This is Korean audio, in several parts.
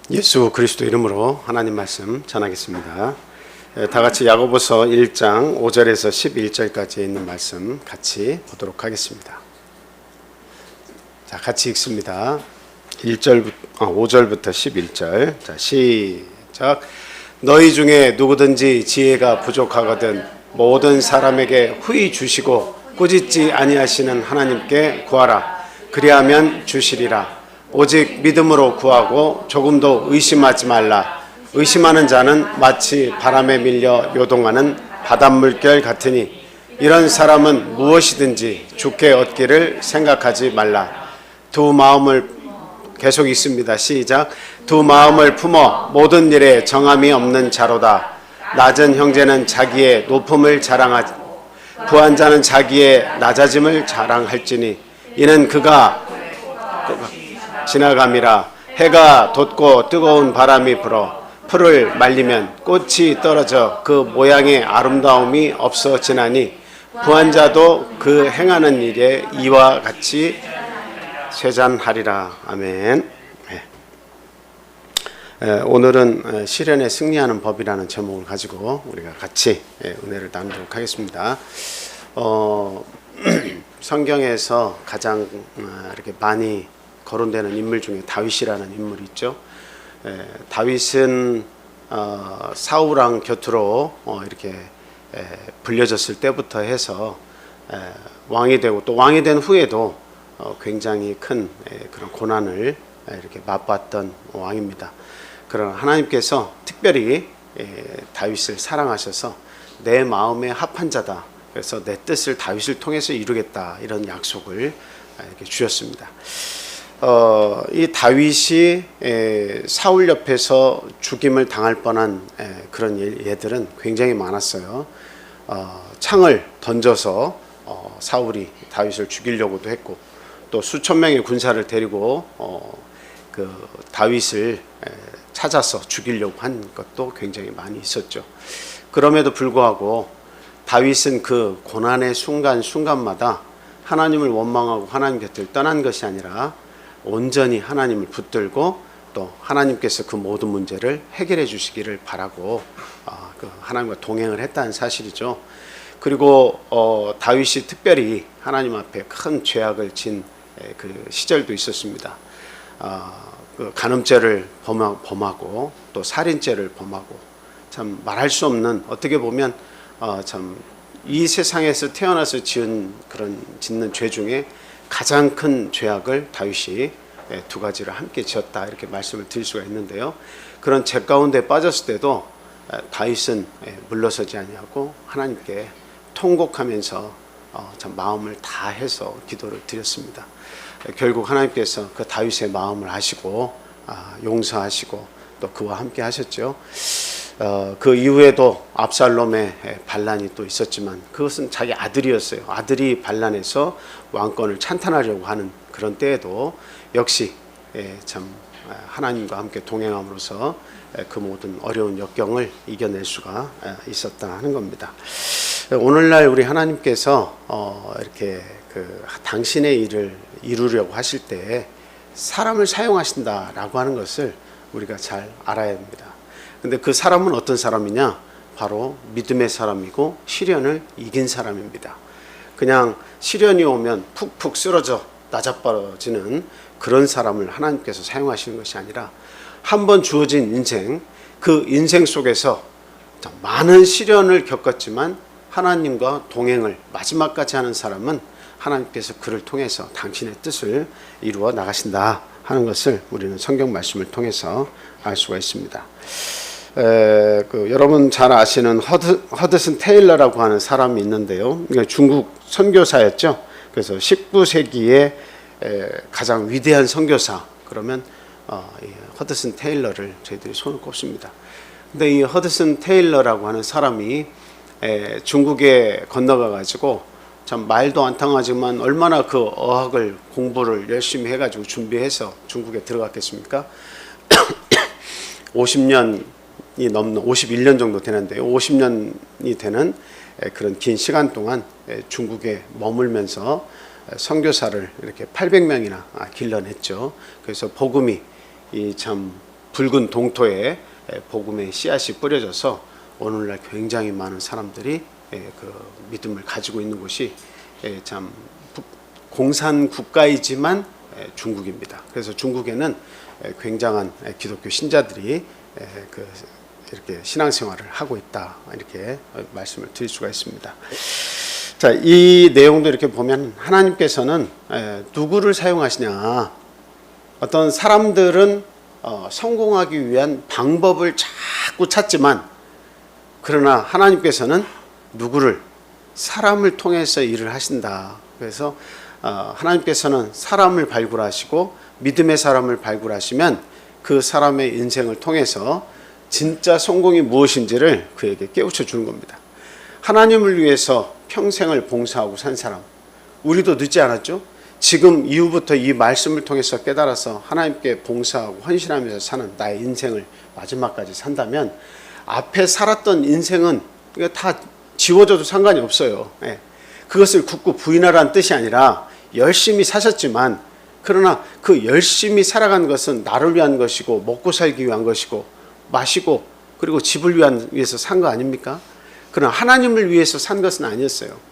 예수 그리스도 이름으로 하나님 말씀 전하겠습니다. 다 같이 야고보서 1장 5절에서 11절까지 있는 말씀 같이 보도록 하겠습니다. 자, 같이 읽습니다. 5절부터 11절. 자, 시작. 너희 중에 누구든지 지혜가 부족하거든 모든 사람에게 후히 주시고 꾸짖지 아니하시는 하나님께 구하라. 그리하면 주시리라. 오직 믿음으로 구하고 조금도 의심하지 말라. 의심하는 자는 마치 바람에 밀려 요동하는 바닷물결 같으니 이런 사람은 무엇이든지 좋게 얻기를 생각하지 말라. 두 마음을 계속 있습니다. 시작. 두 마음을 품어 모든 일에 정함이 없는 자로다. 낮은 형제는 자기의 높음을 자랑하지 부한 자는 자기의 낮아짐을 자랑할지니 이는 그가 지나감이라. 해가 돋고 뜨거운 바람이 불어 풀을 말리면 꽃이 떨어져 그 모양의 아름다움이 없어지나니 부한 자도 그 행하는 일에 이와 같이 쇠잔하리라. 아멘. 오늘은 시련에 승리하는 법이라는 제목을 가지고 우리가 같이 은혜를 나누도록 하겠습니다. 성경에서 가장 이렇게 많이 거론되는 인물 중에 다윗이라는 인물이 있죠. 다윗은 사울왕 곁으로 이렇게 불려졌을 때부터 해서 왕이 되고 또 왕이 된 후에도 굉장히 큰 그런 고난을 이렇게 맛봤던 왕입니다. 그러나 하나님께서 특별히 다윗을 사랑하셔서 내 마음에 합한 자다. 그래서 내 뜻을 다윗을 통해서 이루겠다. 이런 약속을 이렇게 주셨습니다. 이 다윗이 사울 옆에서 죽임을 당할 뻔한 그런 예들은 굉장히 많았어요. 창을 던져서 사울이 다윗을 죽이려고도 했고 또 수천 명의 군사를 데리고 그 다윗을 찾아서 죽이려고 한 것도 굉장히 많이 있었죠. 그럼에도 불구하고 다윗은 그 고난의 순간순간마다 하나님을 원망하고 하나님 곁을 떠난 것이 아니라 온전히 하나님을 붙들고 또 하나님께서 그 모든 문제를 해결해 주시기를 바라고 그 하나님과 동행을 했다는 사실이죠. 그리고 다윗이 특별히 하나님 앞에 큰 죄악을 진 그 시절도 있었습니다. 그 간음죄를 범하고 또 살인죄를 범하고 참 말할 수 없는, 어떻게 보면 참 이 세상에서 태어나서 짓는 죄 중에 가장 큰 죄악을 다윗이 두 가지를 함께 지었다, 이렇게 말씀을 드릴 수가 있는데요. 그런 죄 가운데 빠졌을 때도 다윗은 물러서지 아니하고 하나님께 통곡하면서 참 마음을 다해서 기도를 드렸습니다. 결국 하나님께서 그 다윗의 마음을 아시고 용서하시고 또 그와 함께 하셨죠. 그 이후에도 압살롬의 반란이 또 있었지만 그것은 자기 아들이었어요. 아들이 반란해서 왕권을 찬탄하려고 하는 그런 때에도 역시 참 하나님과 함께 동행함으로써 그 모든 어려운 역경을 이겨낼 수가 있었다 하는 겁니다. 오늘날 우리 하나님께서 이렇게 그 당신의 일을 이루려고 하실 때 사람을 사용하신다라고 하는 것을 우리가 잘 알아야 합니다. 근데 그 사람은 어떤 사람이냐? 바로 믿음의 사람이고 시련을 이긴 사람입니다. 그냥 시련이 오면 푹푹 쓰러져 나자빠지는 그런 사람을 하나님께서 사용하시는 것이 아니라 한 번 주어진 인생, 그 인생 속에서 많은 시련을 겪었지만 하나님과 동행을 마지막까지 하는 사람은 하나님께서 그를 통해서 당신의 뜻을 이루어 나가신다 하는 것을 우리는 성경 말씀을 통해서 알 수가 있습니다. 여러분 잘 아시는 허드슨 테일러라고 하는 사람이 있는데요. 중국 선교사였죠. 그래서 19세기에 가장 위대한 선교사 그러면 이 허드슨 테일러를 저희들이 손을 꼽습니다. 근데 이 허드슨 테일러라고 하는 사람이 중국에 건너가 가지고 참 말도 안 통하지만 얼마나 그 어학을 공부를 열심히 해가지고 준비해서 중국에 들어갔겠습니까? 50년이 넘는 51년 정도 되는데요. 50년이 되는 그런 긴 시간 동안 중국에 머물면서 선교사를 이렇게 800명이나 길러냈죠. 그래서 복음이 참 붉은 동토에 복음의 씨앗이 뿌려져서 오늘날 굉장히 많은 사람들이 그 믿음을 가지고 있는 곳이 참 공산 국가이지만 중국입니다. 그래서 중국에는 굉장한 기독교 신자들이 이렇게 신앙생활을 하고 있다, 이렇게 말씀을 드릴 수가 있습니다. 자, 이 내용도 이렇게 보면 하나님께서는 누구를 사용하시냐, 어떤 사람들은 성공하기 위한 방법을 자꾸 찾지만, 그러나 하나님께서는 누구를, 사람을 통해서 일을 하신다. 그래서 하나님께서는 사람을 발굴하시고 믿음의 사람을 발굴하시면 그 사람의 인생을 통해서 진짜 성공이 무엇인지를 그에게 깨우쳐 주는 겁니다. 하나님을 위해서 평생을 봉사하고 산 사람, 우리도 늦지 않았죠? 지금 이후부터 이 말씀을 통해서 깨달아서 하나님께 봉사하고 헌신하면서 사는 나의 인생을 마지막까지 산다면 앞에 살았던 인생은 다 지워져도 상관이 없어요. 그것을 굳고 부인하라는 뜻이 아니라 열심히 사셨지만, 그러나 그 열심히 살아간 것은 나를 위한 것이고 먹고 살기 위한 것이고 마시고 그리고 집을 위해서 산 거 아닙니까? 그러나 하나님을 위해서 산 것은 아니었어요.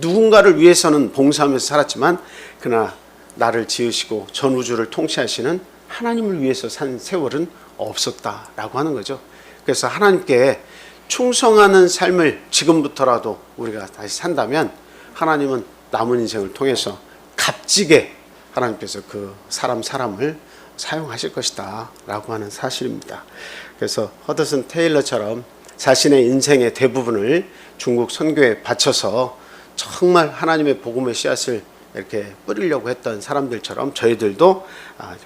누군가를 위해서는 봉사하면서 살았지만, 그러나 나를 지으시고 전 우주를 통치하시는 하나님을 위해서 산 세월은 없었다라고 하는 거죠. 그래서 하나님께 충성하는 삶을 지금부터라도 우리가 다시 산다면 하나님은 남은 인생을 통해서 값지게 하나님께서 그 사람을 사용하실 것이다 라고 하는 사실입니다. 그래서 허드슨 테일러처럼 자신의 인생의 대부분을 중국 선교에 바쳐서 정말 하나님의 복음의 씨앗을 이렇게 뿌리려고 했던 사람들처럼 저희들도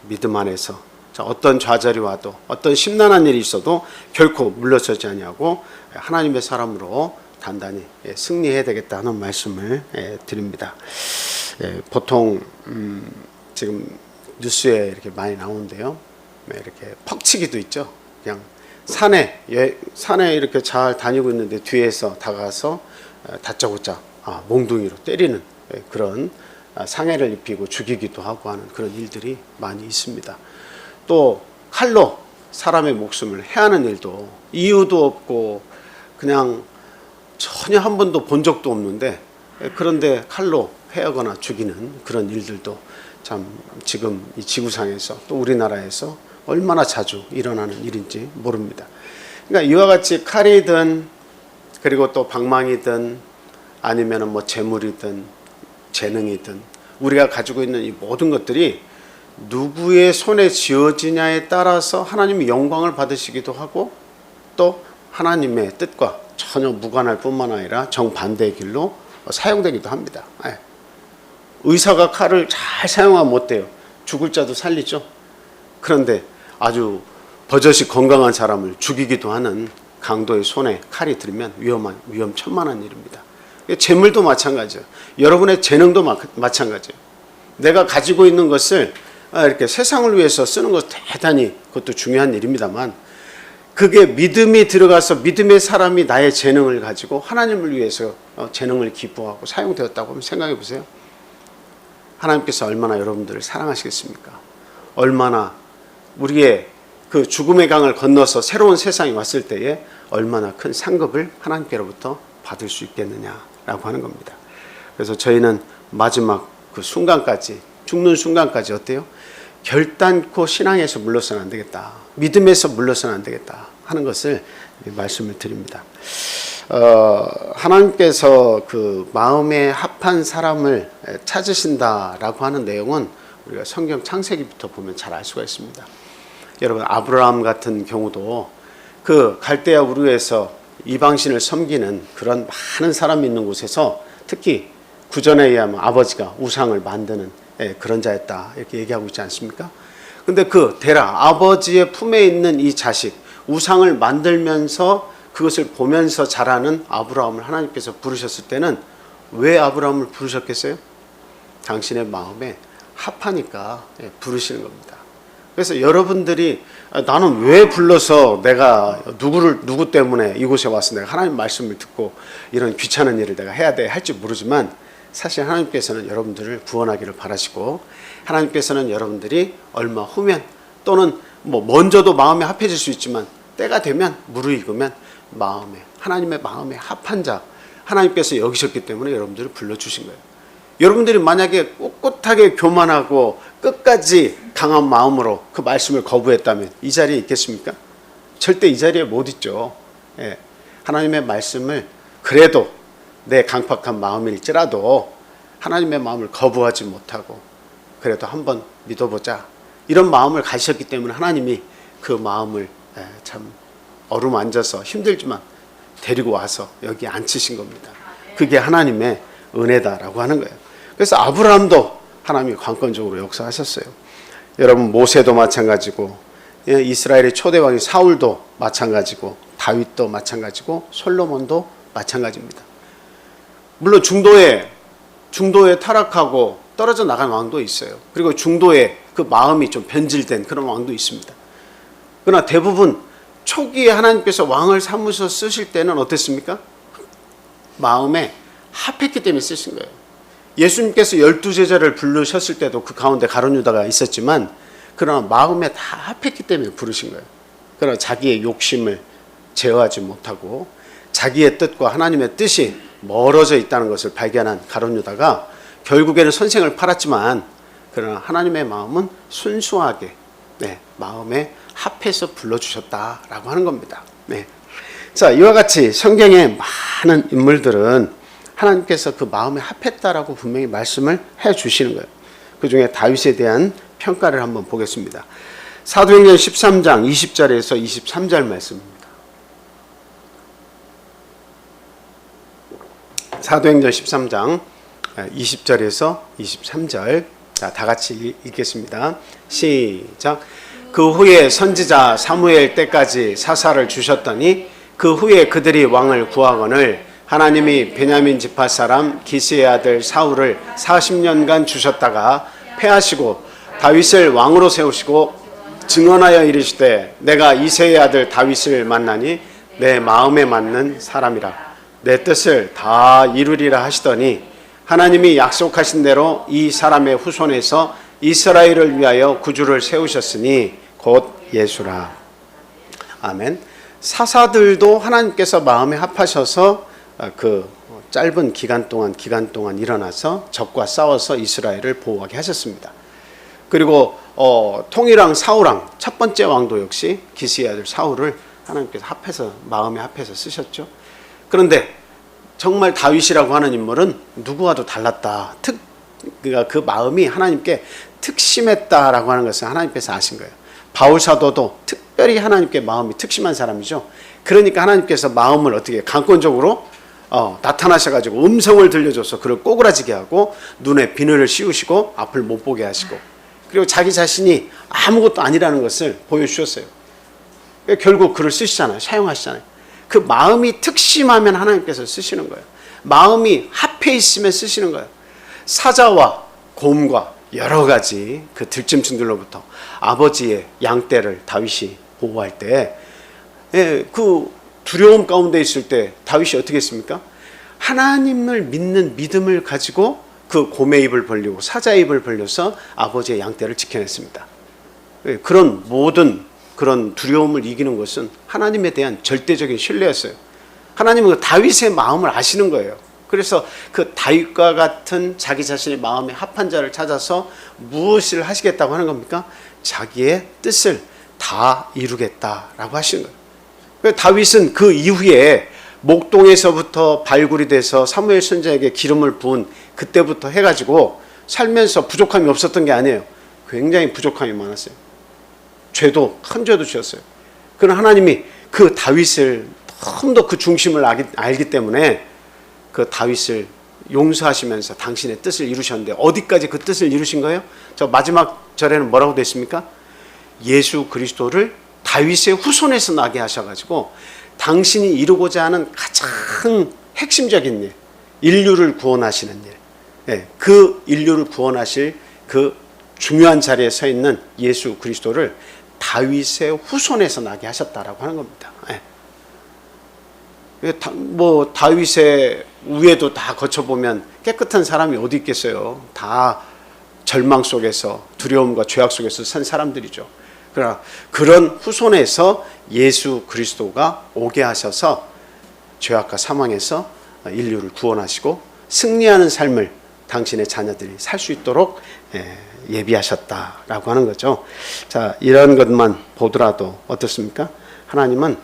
믿음 안에서 어떤 좌절이 와도 어떤 심란한 일이 있어도 결코 물러서지 아니하고 하나님의 사람으로 단단히 승리해야 되겠다 하는 말씀을 드립니다. 보통 지금 뉴스에 이렇게 많이 나오는데요, 이렇게 퍽치기도 있죠. 그냥 산에 이렇게 잘 다니고 있는데 뒤에서 다가가서 다짜고짜 몽둥이로 때리는 그런 상해를 입히고 죽이기도 하고 하는 그런 일들이 많이 있습니다. 또 칼로 사람의 목숨을 해하는 일도 이유도 없고 그냥 전혀 한 번도 본 적도 없는데, 그런데 칼로 해하거나 죽이는 그런 일들도 참 지금 이 지구상에서 또 우리나라에서 얼마나 자주 일어나는 일인지 모릅니다. 그러니까 이와 같이 칼이든 그리고 또 방망이든 아니면은 뭐 재물이든 재능이든 우리가 가지고 있는 이 모든 것들이 누구의 손에 쥐어지냐에 따라서 하나님이 영광을 받으시기도 하고 또 하나님의 뜻과 전혀 무관할 뿐만 아니라 정반대의 길로 사용되기도 합니다. 의사가 칼을 잘 사용하면 못 돼요. 죽을 자도 살리죠. 그런데 아주 버젓이 건강한 사람을 죽이기도 하는 강도의 손에 칼이 들면 위험천만한 일입니다. 재물도 마찬가지예요. 여러분의 재능도 마찬가지예요. 내가 가지고 있는 것을 이렇게 세상을 위해서 쓰는 것 대단히 그것도 중요한 일입니다만, 그게 믿음이 들어가서 믿음의 사람이 나의 재능을 가지고 하나님을 위해서 재능을 기부하고 사용되었다고 하면 생각해 보세요. 하나님께서 얼마나 여러분들을 사랑하시겠습니까? 얼마나 우리의 그 죽음의 강을 건너서 새로운 세상이 왔을 때에 얼마나 큰 상급을 하나님께로부터 받을 수 있겠느냐라고 하는 겁니다. 그래서 저희는 마지막 그 순간까지, 죽는 순간까지 어때요? 결단코 신앙에서 물러서는 안 되겠다, 믿음에서 물러서는 안 되겠다 하는 것을 말씀을 드립니다. 하나님께서 그 마음에 합한 사람을 찾으신다라고 하는 내용은 우리가 성경 창세기부터 보면 잘 알 수가 있습니다. 여러분, 아브라함 같은 경우도 그 갈대아 우르에서 이방신을 섬기는 그런 많은 사람이 있는 곳에서 특히 구전에 의하면 아버지가 우상을 만드는 그런 자였다 이렇게 얘기하고 있지 않습니까? 근데 그 데라 아버지의 품에 있는 이 자식, 우상을 만들면서 그것을 보면서 자라는 아브라함을 하나님께서 부르셨을 때는 왜 아브라함을 부르셨겠어요? 당신의 마음에 합하니까 부르시는 겁니다. 그래서 여러분들이 나는 왜 불러서 내가 누구 때문에 이곳에 와서 내가 하나님 말씀을 듣고 이런 귀찮은 일을 내가 해야 돼 할지 모르지만, 사실 하나님께서는 여러분들을 구원하기를 바라시고 하나님께서는 여러분들이 얼마 후면 또는 뭐 먼저도 마음이 합해질 수 있지만 때가 되면 무르익으면 하나님의 마음에 합한 자 하나님께서 여기셨기 때문에 여러분들을 불러주신 거예요. 여러분들이 만약에 꿋꿋하게 교만하고 끝까지 강한 마음으로 그 말씀을 거부했다면 이 자리에 있겠습니까? 절대 이 자리에 못 있죠. 예. 하나님의 말씀을 그래도 내 강팍한 마음일지라도 하나님의 마음을 거부하지 못하고 그래도 한번 믿어보자 이런 마음을 가지셨기 때문에 하나님이 그 마음을 참 어루만져서 힘들지만 데리고 와서 여기 앉히신 겁니다. 그게 하나님의 은혜다라고 하는 거예요. 그래서 아브라함도 하나님이 관건적으로 역사하셨어요. 여러분 모세도 마찬가지고 이스라엘의 초대왕이 사울도 마찬가지고 다윗도 마찬가지고 솔로몬도 마찬가지입니다. 물론 중도에 타락하고 떨어져 나간 왕도 있어요. 그리고 중도에 그 마음이 좀 변질된 그런 왕도 있습니다. 그러나 대부분 초기에 하나님께서 왕을 삼으셔 쓰실 때는 어땠습니까? 마음에 합했기 때문에 쓰신 거예요. 예수님께서 12제자를 부르셨을 때도 그 가운데 가룟 유다가 있었지만 그러나 마음에 다 합했기 때문에 부르신 거예요. 그러나 자기의 욕심을 제어하지 못하고 자기의 뜻과 하나님의 뜻이 멀어져 있다는 것을 발견한 가룟 유다가 결국에는 선생을 팔았지만 그러나 하나님의 마음은 순수하게 마음에 합해서 불러주셨다라고 하는 겁니다. 자, 이와 같이 성경의 많은 인물들은 하나님께서 그 마음에 합했다라고 분명히 말씀을 해주시는 거예요. 그 중에 다윗에 대한 평가를 한번 보겠습니다. 사도행전 13장 20절에서 23절 말씀입니다. 사도행전 13장 20절에서 23절 다 같이 읽겠습니다. 시작. 그 후에 선지자 사무엘 때까지 사사를 주셨더니 그 후에 그들이 왕을 구하거늘 하나님이 베냐민 지파 사람 기스의 아들 사울을 40년간 주셨다가 패하시고 다윗을 왕으로 세우시고 증언하여 이르시되 내가 이새의 아들 다윗을 만나니 내 마음에 맞는 사람이라 내 뜻을 다 이루리라 하시더니 하나님이 약속하신 대로 이 사람의 후손에서 이스라엘을 위하여 구주를 세우셨으니 곧 예수라. 아멘. 사사들도 하나님께서 마음에 합하셔서 그 짧은 기간 동안 일어나서 적과 싸워서 이스라엘을 보호하게 하셨습니다. 그리고 통일왕 사울왕 첫 번째 왕도 역시 기스의 아들 사울을 하나님께서 마음에 합해서 쓰셨죠. 그런데 정말 다윗이라고 하는 인물은 누구와도 달랐다. 그러니까 그 마음이 하나님께 특심했다라고 하는 것을 하나님께서 아신 거예요. 바울 사도도 특별히 하나님께 마음이 특심한 사람이죠. 그러니까 하나님께서 마음을 어떻게 강권적으로 나타나셔가지고 음성을 들려줘서 그를 꼬그라지게 하고 눈에 비늘을 씌우시고 앞을 못 보게 하시고 그리고 자기 자신이 아무것도 아니라는 것을 보여주셨어요. 결국 그를 쓰시잖아요. 사용하시잖아요. 그 마음이 특심하면 하나님께서 쓰시는 거예요. 마음이 합해 있으면 쓰시는 거예요. 사자와 곰과 여러 가지 그 들짐승들로부터 아버지의 양떼를 다윗이 보호할 때 그 두려움 가운데 있을 때 다윗이 어떻게 했습니까? 하나님을 믿는 믿음을 가지고 그 곰의 입을 벌리고 사자의 입을 벌려서 아버지의 양떼를 지켜냈습니다. 그런 모든 그런 두려움을 이기는 것은 하나님에 대한 절대적인 신뢰였어요. 하나님은 다윗의 마음을 아시는 거예요. 그래서 그 다윗과 같은 자기 자신의 마음에 합한 자를 찾아서 무엇을 하시겠다고 하는 겁니까? 자기의 뜻을 다 이루겠다라고 하시는 거예요. 다윗은 그 이후에 목동에서부터 발굴이 돼서 사무엘 선지자에게 기름을 부은 그때부터 해가지고 살면서 부족함이 없었던 게 아니에요. 굉장히 부족함이 많았어요. 큰 죄도 지었어요. 그러나 하나님이 그 다윗을 너무도 그 중심을 알기 때문에 그 다윗을 용서하시면서 당신의 뜻을 이루셨는데 어디까지 그 뜻을 이루신 거예요? 저 마지막 절에는 뭐라고 되어 있습니까? 예수 그리스도를 다윗의 후손에서 나게 하셔가지고 당신이 이루고자 하는 가장 핵심적인 일, 인류를 구원하시는 일, 그 인류를 구원하실 그 중요한 자리에 서 있는 예수 그리스도를 다윗의 후손에서 나게 하셨다라고 하는 겁니다. 뭐 다윗의 위에도 다 거쳐보면 깨끗한 사람이 어디 있겠어요. 다 절망 속에서 두려움과 죄악 속에서 산 사람들이죠. 그러나 그런 후손에서 예수 그리스도가 오게 하셔서 죄악과 사망에서 인류를 구원하시고 승리하는 삶을 당신의 자녀들이 살 수 있도록 예비하셨다라고 하는 거죠. 자, 이런 것만 보더라도 어떻습니까? 하나님은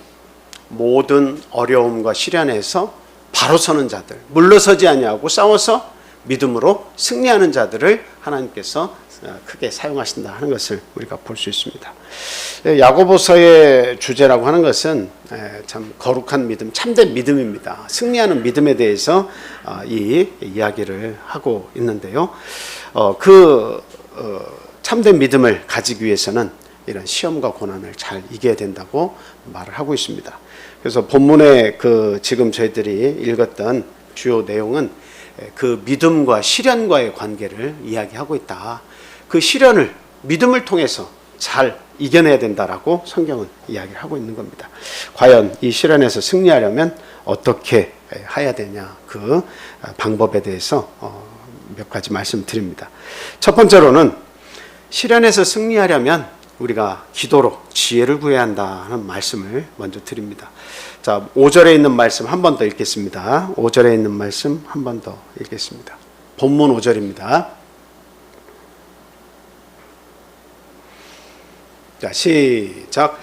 모든 어려움과 시련에서 바로 서는 자들, 물러서지 아니하고 싸워서 믿음으로 승리하는 자들을 하나님께서 크게 사용하신다 하는 것을 우리가 볼 수 있습니다. 야고보서의 주제라고 하는 것은 참 거룩한 믿음, 참된 믿음입니다. 승리하는 믿음에 대해서 이 이야기를 하고 있는데요. 참된 믿음을 가지기 위해서는 이런 시험과 고난을 잘 이겨야 된다고 말을 하고 있습니다. 그래서 본문에 지금 저희들이 읽었던 주요 내용은 그 믿음과 시련과의 관계를 이야기하고 있다. 그 시련을 믿음을 통해서 잘 이겨내야 된다라고 성경은 이야기를 하고 있는 겁니다. 과연 이 시련에서 승리하려면 어떻게 해야 되냐, 그 방법에 대해서 몇 가지 말씀드립니다. 첫 번째로는 시련에서 승리하려면 우리가 기도로 지혜를 구해야 한다는 말씀을 먼저 드립니다. 자, 5절에 있는 말씀 한 번 더 읽겠습니다. 5절에 있는 말씀 한 번 더 읽겠습니다. 본문 5절입니다. 자, 시작.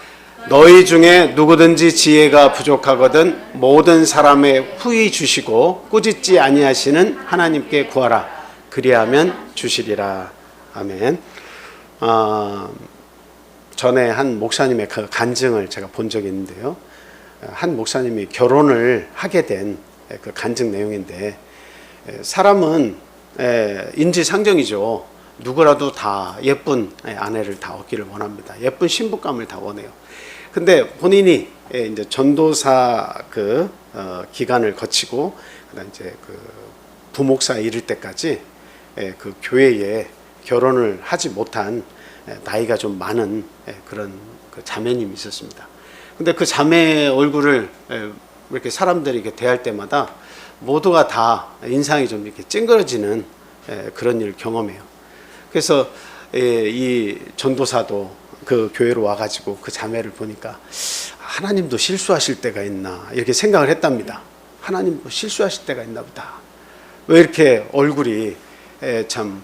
너희 중에 누구든지 지혜가 부족하거든 모든 사람의 후히 주시고 꾸짖지 아니하시는 하나님께 구하라. 그리하면 주시리라. 아멘. 전에 한 목사님의 그 간증을 제가 본 적이 있는데요. 한 목사님이 결혼을 하게 된 그 간증 내용인데, 사람은 인지상정이죠. 누구라도 다 예쁜 아내를 다 얻기를 원합니다. 예쁜 신부감을 다 원해요. 근데 본인이 이제 전도사 기간을 거치고 그다음 이제 부목사에 이를 때까지 그 교회에 결혼을 하지 못한 나이가 좀 많은 그런 자매님이 있었습니다. 근데 그 자매의 얼굴을 이렇게 사람들이 이렇게 대할 때마다 모두가 다 인상이 좀 이렇게 찡그러지는 그런 일을 경험해요. 그래서 이 전도사도 그 교회로 와가지고 그 자매를 보니까 하나님도 실수하실 때가 있나 이렇게 생각을 했답니다. 하나님도 실수하실 때가 있나 보다. 왜 이렇게 얼굴이 참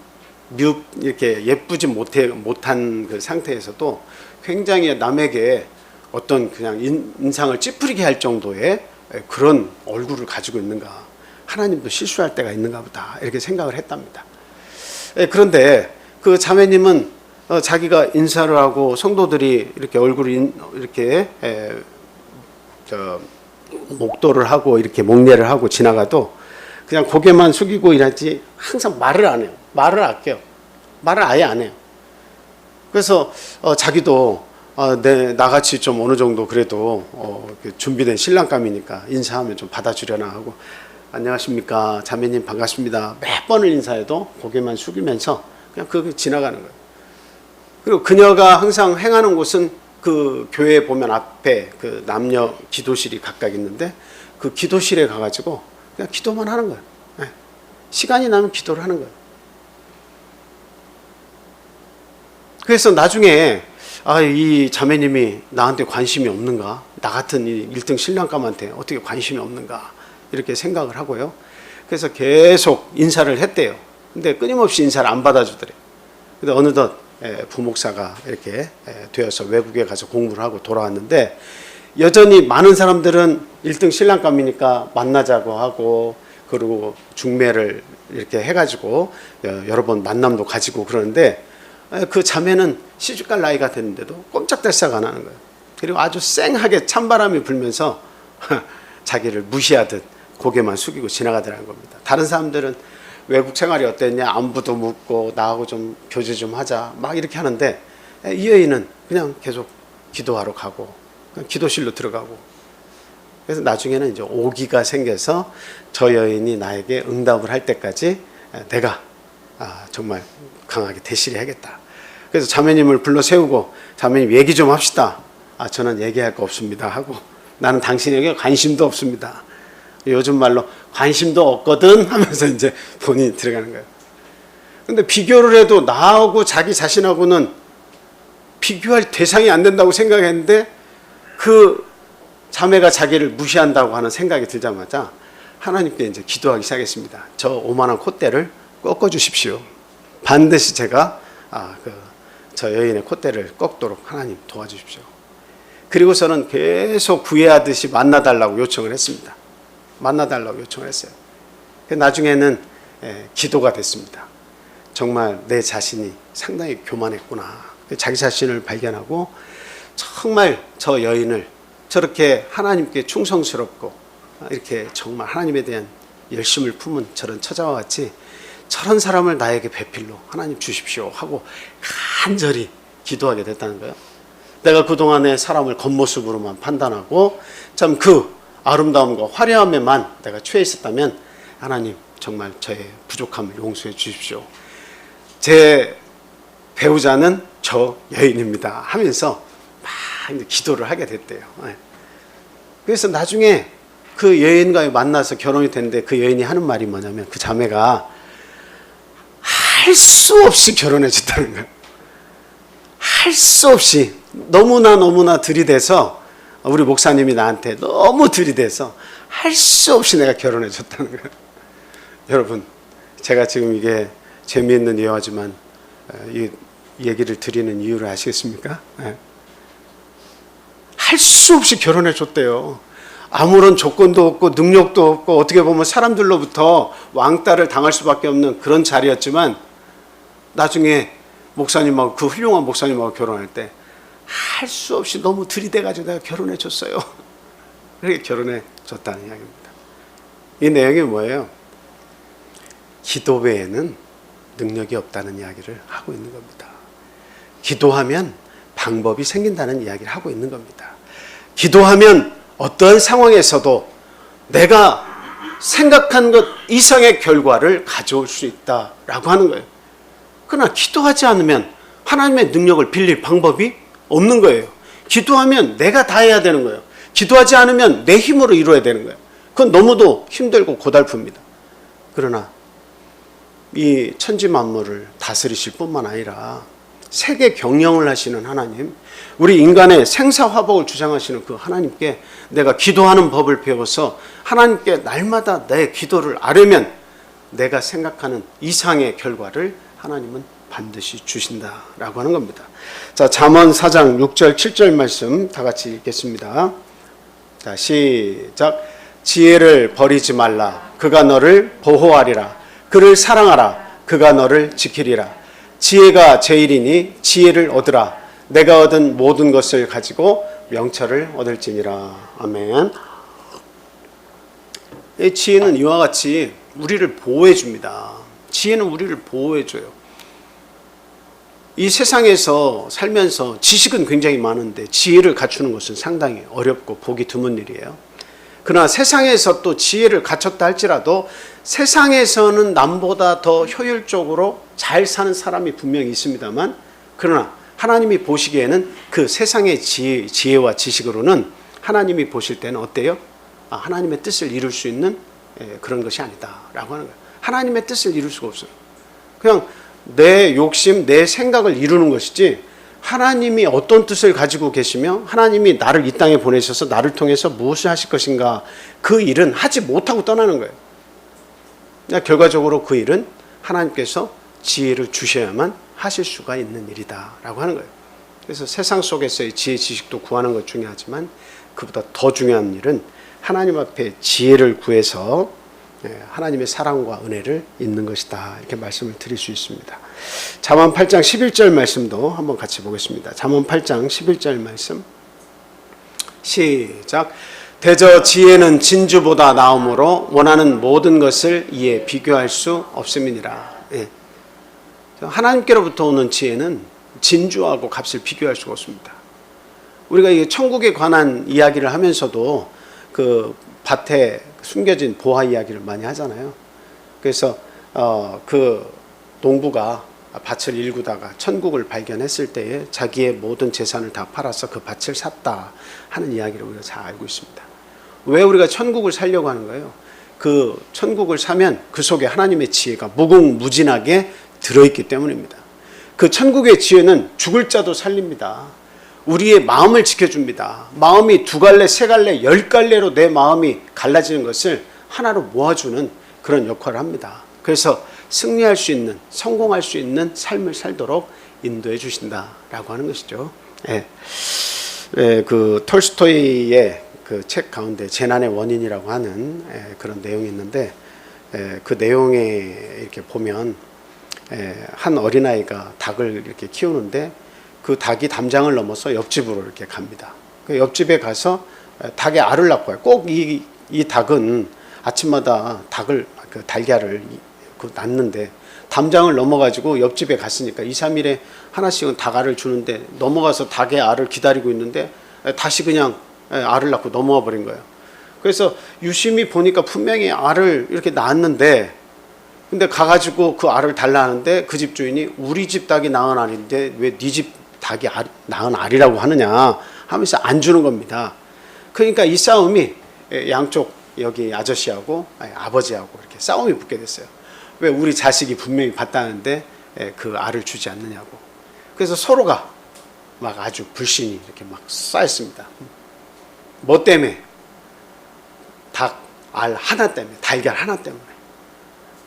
이렇게 예쁘지 못한 그 상태에서도 굉장히 남에게 어떤 그냥 인상을 찌푸리게 할 정도의 그런 얼굴을 가지고 있는가. 하나님도 실수할 때가 있는가 보다. 이렇게 생각을 했답니다. 그런데 그 자매님은 자기가 인사를 하고 성도들이 이렇게 얼굴이 이렇게 목도를 하고 이렇게 목례를 하고 지나가도 그냥 고개만 숙이고 일하지 항상 말을 안 해요. 말을 아껴요. 말을 아예 안 해요. 그래서 자기도 나같이 좀 어느 정도 그래도 준비된 신랑감이니까 인사하면 좀 받아주려나 하고, 안녕하십니까 자매님 반갑습니다 몇 번을 인사해도 고개만 숙이면서 그냥 그게 지나가는 거예요. 그리고 그녀가 항상 행하는 곳은 그 교회에 보면 앞에 그 남녀 기도실이 각각 있는데 그 기도실에 가가지고 그냥 기도만 하는 거예요. 시간이 나면 기도를 하는 거예요. 그래서 나중에 이 자매님이 나한테 관심이 없는가? 나 같은 이 1등 신랑감한테 어떻게 관심이 없는가? 이렇게 생각을 하고요. 그래서 계속 인사를 했대요. 근데 끊임없이 인사를 안 받아주더래요. 근데 어느덧 부목사가 이렇게 되어서 외국에 가서 공부를 하고 돌아왔는데, 여전히 많은 사람들은 1등 신랑감이니까 만나자고 하고, 그리고 중매를 이렇게 해가지고 여러 번 만남도 가지고 그러는데, 그 자매는 시집갈 나이가 됐는데도 꼼짝달싹 안 하는 거예요. 그리고 아주 쌩하게 찬바람이 불면서 자기를 무시하듯 고개만 숙이고 지나가더라는 겁니다. 다른 사람들은 외국 생활이 어땠냐, 안부도 묻고 나하고 좀 교제 좀 하자 막 이렇게 하는데, 이 여인은 그냥 계속 기도하러 가고 그냥 기도실로 들어가고, 그래서 나중에는 이제 오기가 생겨서 저 여인이 나에게 응답을 할 때까지 내가 정말 강하게 대시를 해야겠다. 그래서 자매님을 불러 세우고, 자매님 얘기 좀 합시다. 저는 얘기할 거 없습니다 하고, 나는 당신에게 관심도 없습니다. 요즘 말로 관심도 없거든 하면서 이제 본인이 들어가는 거예요. 근데 비교를 해도 나하고 자기 자신하고는 비교할 대상이 안 된다고 생각했는데 그 자매가 자기를 무시한다고 하는 생각이 들자마자 하나님께 이제 기도하기 시작했습니다. 저 오만한 콧대를 꺾어 주십시오. 반드시 제가 저 여인의 콧대를 꺾도록 하나님 도와주십시오. 그리고서는 계속 구애하듯이 만나달라고 요청을 했습니다. 만나달라고 요청을 했어요. 나중에는 기도가 됐습니다. 정말 내 자신이 상당히 교만했구나. 자기 자신을 발견하고 정말 저 여인을 저렇게 하나님께 충성스럽고 이렇게 정말 하나님에 대한 열심을 품은 저런 처자와 같이 저런 사람을 나에게 배필로 하나님 주십시오 하고 간절히 기도하게 됐다는 거예요. 내가 그동안에 사람을 겉모습으로만 판단하고 참 그 아름다움과 화려함에만 내가 취해 있었다면 하나님 정말 저의 부족함을 용서해 주십시오. 제 배우자는 저 여인입니다 하면서 막 기도를 하게 됐대요. 그래서 나중에 그 여인과 만나서 결혼이 됐는데 그 여인이 하는 말이 뭐냐면 그 자매가 할 수 없이 결혼해 줬다는 거예요. 할 수 없이 너무나 들이대서 우리 목사님이 나한테 너무 들이대서 할 수 없이 내가 결혼해 줬다는 거예요. 여러분, 제가 지금 이게 재미있는 예화지만 이 얘기를 드리는 이유를 아시겠습니까? 할 수 없이 결혼해 줬대요. 아무런 조건도 없고 능력도 없고 어떻게 보면 사람들로부터 왕따를 당할 수밖에 없는 그런 자리였지만 나중에 목사님하고 그 훌륭한 목사님하고 결혼할 때 할 수 없이 너무 들이대가지고 내가 결혼해 줬어요. 그렇게 결혼해 줬다는 이야기입니다. 이 내용이 뭐예요? 기도 외에는 능력이 없다는 이야기를 하고 있는 겁니다. 기도하면 방법이 생긴다는 이야기를 하고 있는 겁니다. 기도하면 어떠한 상황에서도 내가 생각한 것 이상의 결과를 가져올 수 있다라고 하는 거예요. 그러나 기도하지 않으면 하나님의 능력을 빌릴 방법이 없는 거예요. 기도하면 내가 다 해야 되는 거예요. 기도하지 않으면 내 힘으로 이루어야 되는 거예요. 그건 너무도 힘들고 고달픕니다. 그러나 이 천지 만물을 다스리실 뿐만 아니라 세계 경영을 하시는 하나님, 우리 인간의 생사화복을 주장하시는 그 하나님께 내가 기도하는 법을 배워서 하나님께 날마다 내 기도를 아뢰면 내가 생각하는 이상의 결과를 하나님은 반드시 주신다라고 하는 겁니다. 자, 잠언 4장 6절 7절 말씀 다 같이 읽겠습니다. 자, 시작. 지혜를 버리지 말라. 그가 너를 보호하리라. 그를 사랑하라. 그가 너를 지키리라. 지혜가 제일이니 지혜를 얻으라. 내가 얻은 모든 것을 가지고 명철을 얻을지니라. 아멘. 이 지혜는 이와 같이 우리를 보호해 줍니다. 지혜는 우리를 보호해 줘요. 이 세상에서 살면서 지식은 굉장히 많은데 지혜를 갖추는 것은 상당히 어렵고 보기 드문 일이에요. 그러나 세상에서 또 지혜를 갖췄다 할지라도 세상에서는 남보다 더 효율적으로 잘 사는 사람이 분명히 있습니다만, 그러나 하나님이 보시기에는 그 세상의 지혜와 지식으로는 하나님이 보실 때는 어때요? 하나님의 뜻을 이룰 수 있는 그런 것이 아니다라고 하는 거예요. 하나님의 뜻을 이룰 수가 없어요. 그냥 내 욕심, 내 생각을 이루는 것이지 하나님이 어떤 뜻을 가지고 계시며 하나님이 나를 이 땅에 보내셔서 나를 통해서 무엇을 하실 것인가, 그 일은 하지 못하고 떠나는 거예요. 결과적으로 그 일은 하나님께서 지혜를 주셔야만 하실 수가 있는 일이다 라고 하는 거예요. 그래서 세상 속에서의 지혜 지식도 구하는 것 중요하지만 그보다 더 중요한 일은 하나님 앞에 지혜를 구해서 하나님의 사랑과 은혜를 잊는 것이다, 이렇게 말씀을 드릴 수 있습니다. 잠언 8장 11절 말씀도 한번 같이 보겠습니다. 잠언 8장 11절 말씀 시작. 대저 지혜는 진주보다 나음으로 원하는 모든 것을 이에 비교할 수 없음이니라. 하나님께로부터 오는 지혜는 진주하고 값을 비교할 수가 없습니다. 우리가 이 천국에 관한 이야기를 하면서도 그 밭에 숨겨진 보화 이야기를 많이 하잖아요. 그래서 그 농부가 밭을 일구다가 천국을 발견했을 때에 자기의 모든 재산을 다 팔아서 그 밭을 샀다 하는 이야기를 우리가 잘 알고 있습니다. 왜 우리가 천국을 살려고 하는 거예요? 그 천국을 사면 그 속에 하나님의 지혜가 무궁무진하게 들어있기 때문입니다. 그 천국의 지혜는 죽을 자도 살립니다. 우리의 마음을 지켜줍니다. 마음이 2갈래, 3갈래, 10갈래로 내 마음이 갈라지는 것을 하나로 모아주는 그런 역할을 합니다. 그래서 승리할 수 있는, 성공할 수 있는 삶을 살도록 인도해 주신다라고 하는 것이죠. 예. 그 톨스토이의 그 책 가운데 재난의 원인이라고 하는 그런 내용이 있는데, 그 내용에 이렇게 보면 한 어린아이가 닭을 이렇게 키우는데 그 닭이 담장을 넘어서 옆집으로 이렇게 갑니다. 그 옆집에 가서 닭의 알을 낳고 와요. 꼭 이 닭은 아침마다 그 달걀을 낳는데 담장을 넘어가지고 옆집에 갔으니까 2, 3일에 하나씩은 닭 알을 주는데 넘어가서 닭의 알을 기다리고 있는데 다시 그냥 알을 낳고 넘어와 버린 거예요. 그래서 유심히 보니까 분명히 알을 이렇게 낳았는데, 근데 가가지고 그 알을 달라 하는데 그 집 주인이 우리 집 닭이 낳은 알인데 왜 네 집 닭이 낳은 알이라고 하느냐 하면서 안 주는 겁니다. 그러니까 이 싸움이 양쪽 여기 아저씨하고 아버지하고 이렇게 싸움이 붙게 됐어요. 왜 우리 자식이 분명히 봤다는데 그 알을 주지 않느냐고. 그래서 서로가 막 아주 불신이 이렇게 막 쌓였습니다. 뭐 때문에? 닭 알 하나 때문에, 달걀 하나 때문에.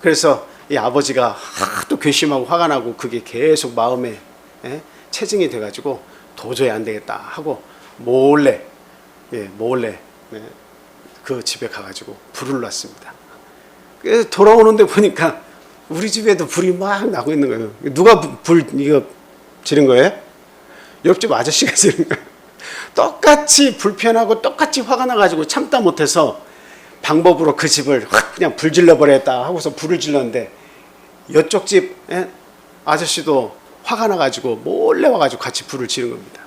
그래서 이 아버지가 하도 괘씸하고 화가 나고 그게 계속 마음에 체증이 돼가지고 도저히 안 되겠다 하고 몰래 그 집에 가가지고 불을 놨습니다. 그래서 돌아오는데 보니까 우리 집에도 불이 막 나고 있는 거예요. 누가 불 이거 지른 거예요? 옆집 아저씨가 지른 거예요. 똑같이 불편하고 똑같이 화가 나가지고 참다 못해서 방법으로 그 집을 확 그냥 불 질러버렸다 하고서 불을 질렀는데, 이쪽 집 아저씨도 화가 나가지고 몰래 와가지고 같이 불을 지른 겁니다.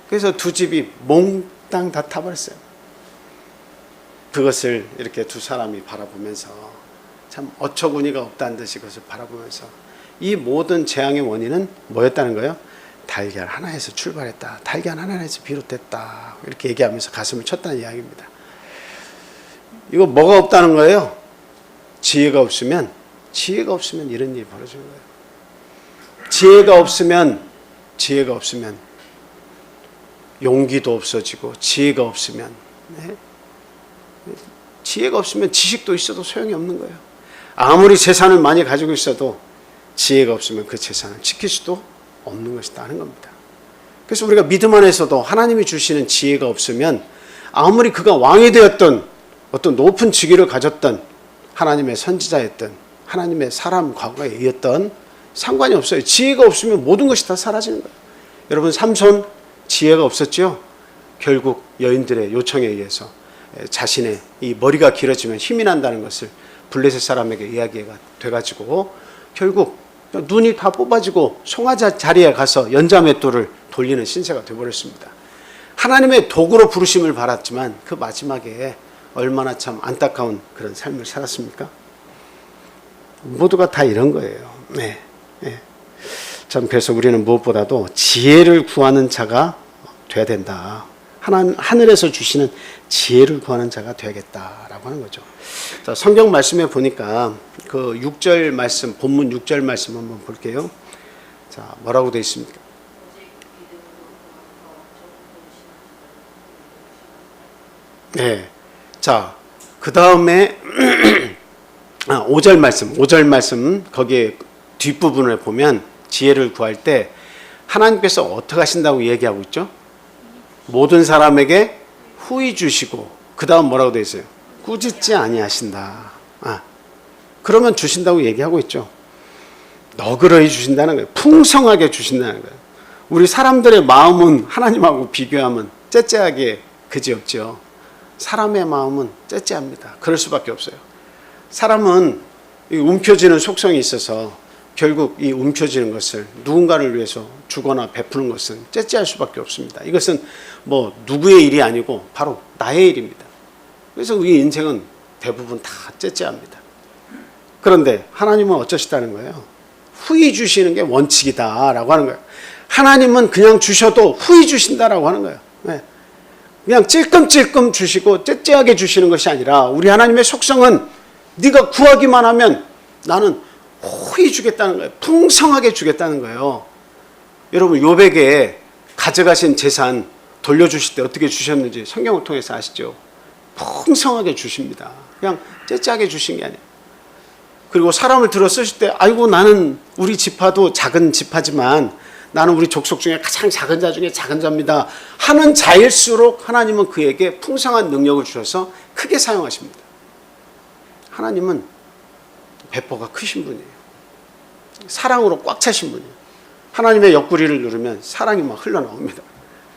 그래서 두 집이 몽땅 다 타버렸어요. 그것을 이렇게 두 사람이 바라보면서 참 어처구니가 없다는 듯이 그것을 바라보면서 이 모든 재앙의 원인은 뭐였다는 거예요? 달걀 하나에서 출발했다. 달걀 하나에서 비롯됐다. 이렇게 얘기하면서 가슴을 쳤다는 이야기입니다. 이거 뭐가 없다는 거예요? 지혜가 없으면 이런 일이 벌어지는 거예요. 지혜가 없으면 용기도 없어지고, 지혜가 없으면 지식도 있어도 소용이 없는 거예요. 아무리 재산을 많이 가지고 있어도 지혜가 없으면 그 재산을 지킬 수도 없는 것이다는 겁니다. 그래서 우리가 믿음 안에서도 하나님이 주시는 지혜가 없으면 아무리 그가 왕이 되었던 어떤 높은 직위를 가졌던 하나님의 선지자였던 하나님의 사람 과거에 이었던 상관이 없어요. 지혜가 없으면 모든 것이 다 사라지는 거예요. 여러분, 삼손 지혜가 없었죠? 결국 여인들의 요청에 의해서 자신의 이 머리가 길어지면 힘이 난다는 것을 블레셋 사람에게 이야기가 돼가지고 결국 눈이 다 뽑아지고 송아지 자리에 가서 연자맷돌을 돌리는 신세가 되어버렸습니다. 하나님의 도구로 부르심을 받았지만 그 마지막에 얼마나 참 안타까운 그런 삶을 살았습니까? 모두가 다 이런 거예요. 네. 참 그래서 우리는 무엇보다도 지혜를 구하는 자가 돼야 된다. 하늘에서 주시는 지혜를 구하는 자가 되야겠다라고 하는 거죠. 자, 성경 말씀에 보니까 그 6절 말씀, 본문 6절 말씀 한번 볼게요. 자, 뭐라고 되어 있습니까? 네. 자, 그 다음에 5절 말씀, 거기에 뒷부분을 보면 지혜를 구할 때 하나님께서 어떻게 하신다고 얘기하고 있죠? 모든 사람에게 후히 주시고, 그 다음 뭐라고 되어 있어요? 꾸짖지 아니하신다. 그러면 주신다고 얘기하고 있죠. 너그러이 주신다는 거예요. 풍성하게 주신다는 거예요. 우리 사람들의 마음은 하나님하고 비교하면 째째하게 그지없죠. 사람의 마음은 째째합니다. 그럴 수밖에 없어요. 사람은 움켜쥐는 속성이 있어서 결국 이 움켜쥐는 것을 누군가를 위해서 주거나 베푸는 것은 째째할 수밖에 없습니다. 이것은 뭐 누구의 일이 아니고 바로 나의 일입니다. 그래서 우리 인생은 대부분 다 째째합니다. 그런데 하나님은 어쩌시다는 거예요? 후히 주시는 게 원칙이다라고 하는 거예요. 하나님은 그냥 주셔도 후히 주신다라고 하는 거예요. 그냥 찔끔찔끔 주시고 째째하게 주시는 것이 아니라 우리 하나님의 속성은 네가 구하기만 하면 나는 고이 주겠다는 거예요. 풍성하게 주겠다는 거예요. 여러분 욥에게 가져가신 재산 돌려주실 때 어떻게 주셨는지 성경을 통해서 아시죠? 풍성하게 주십니다. 그냥 째짜게 주신 게 아니에요. 그리고 사람을 들어 쓰실 때 아이고 나는 우리 지파도 작은 지파지만 나는 우리 족속 중에 가장 작은 자 중에 작은 자입니다 하는 자일수록 하나님은 그에게 풍성한 능력을 주셔서 크게 사용하십니다. 하나님은 배포가 크신 분이에요. 사랑으로 꽉 차신 분이에요. 하나님의 옆구리를 누르면 사랑이 막 흘러나옵니다.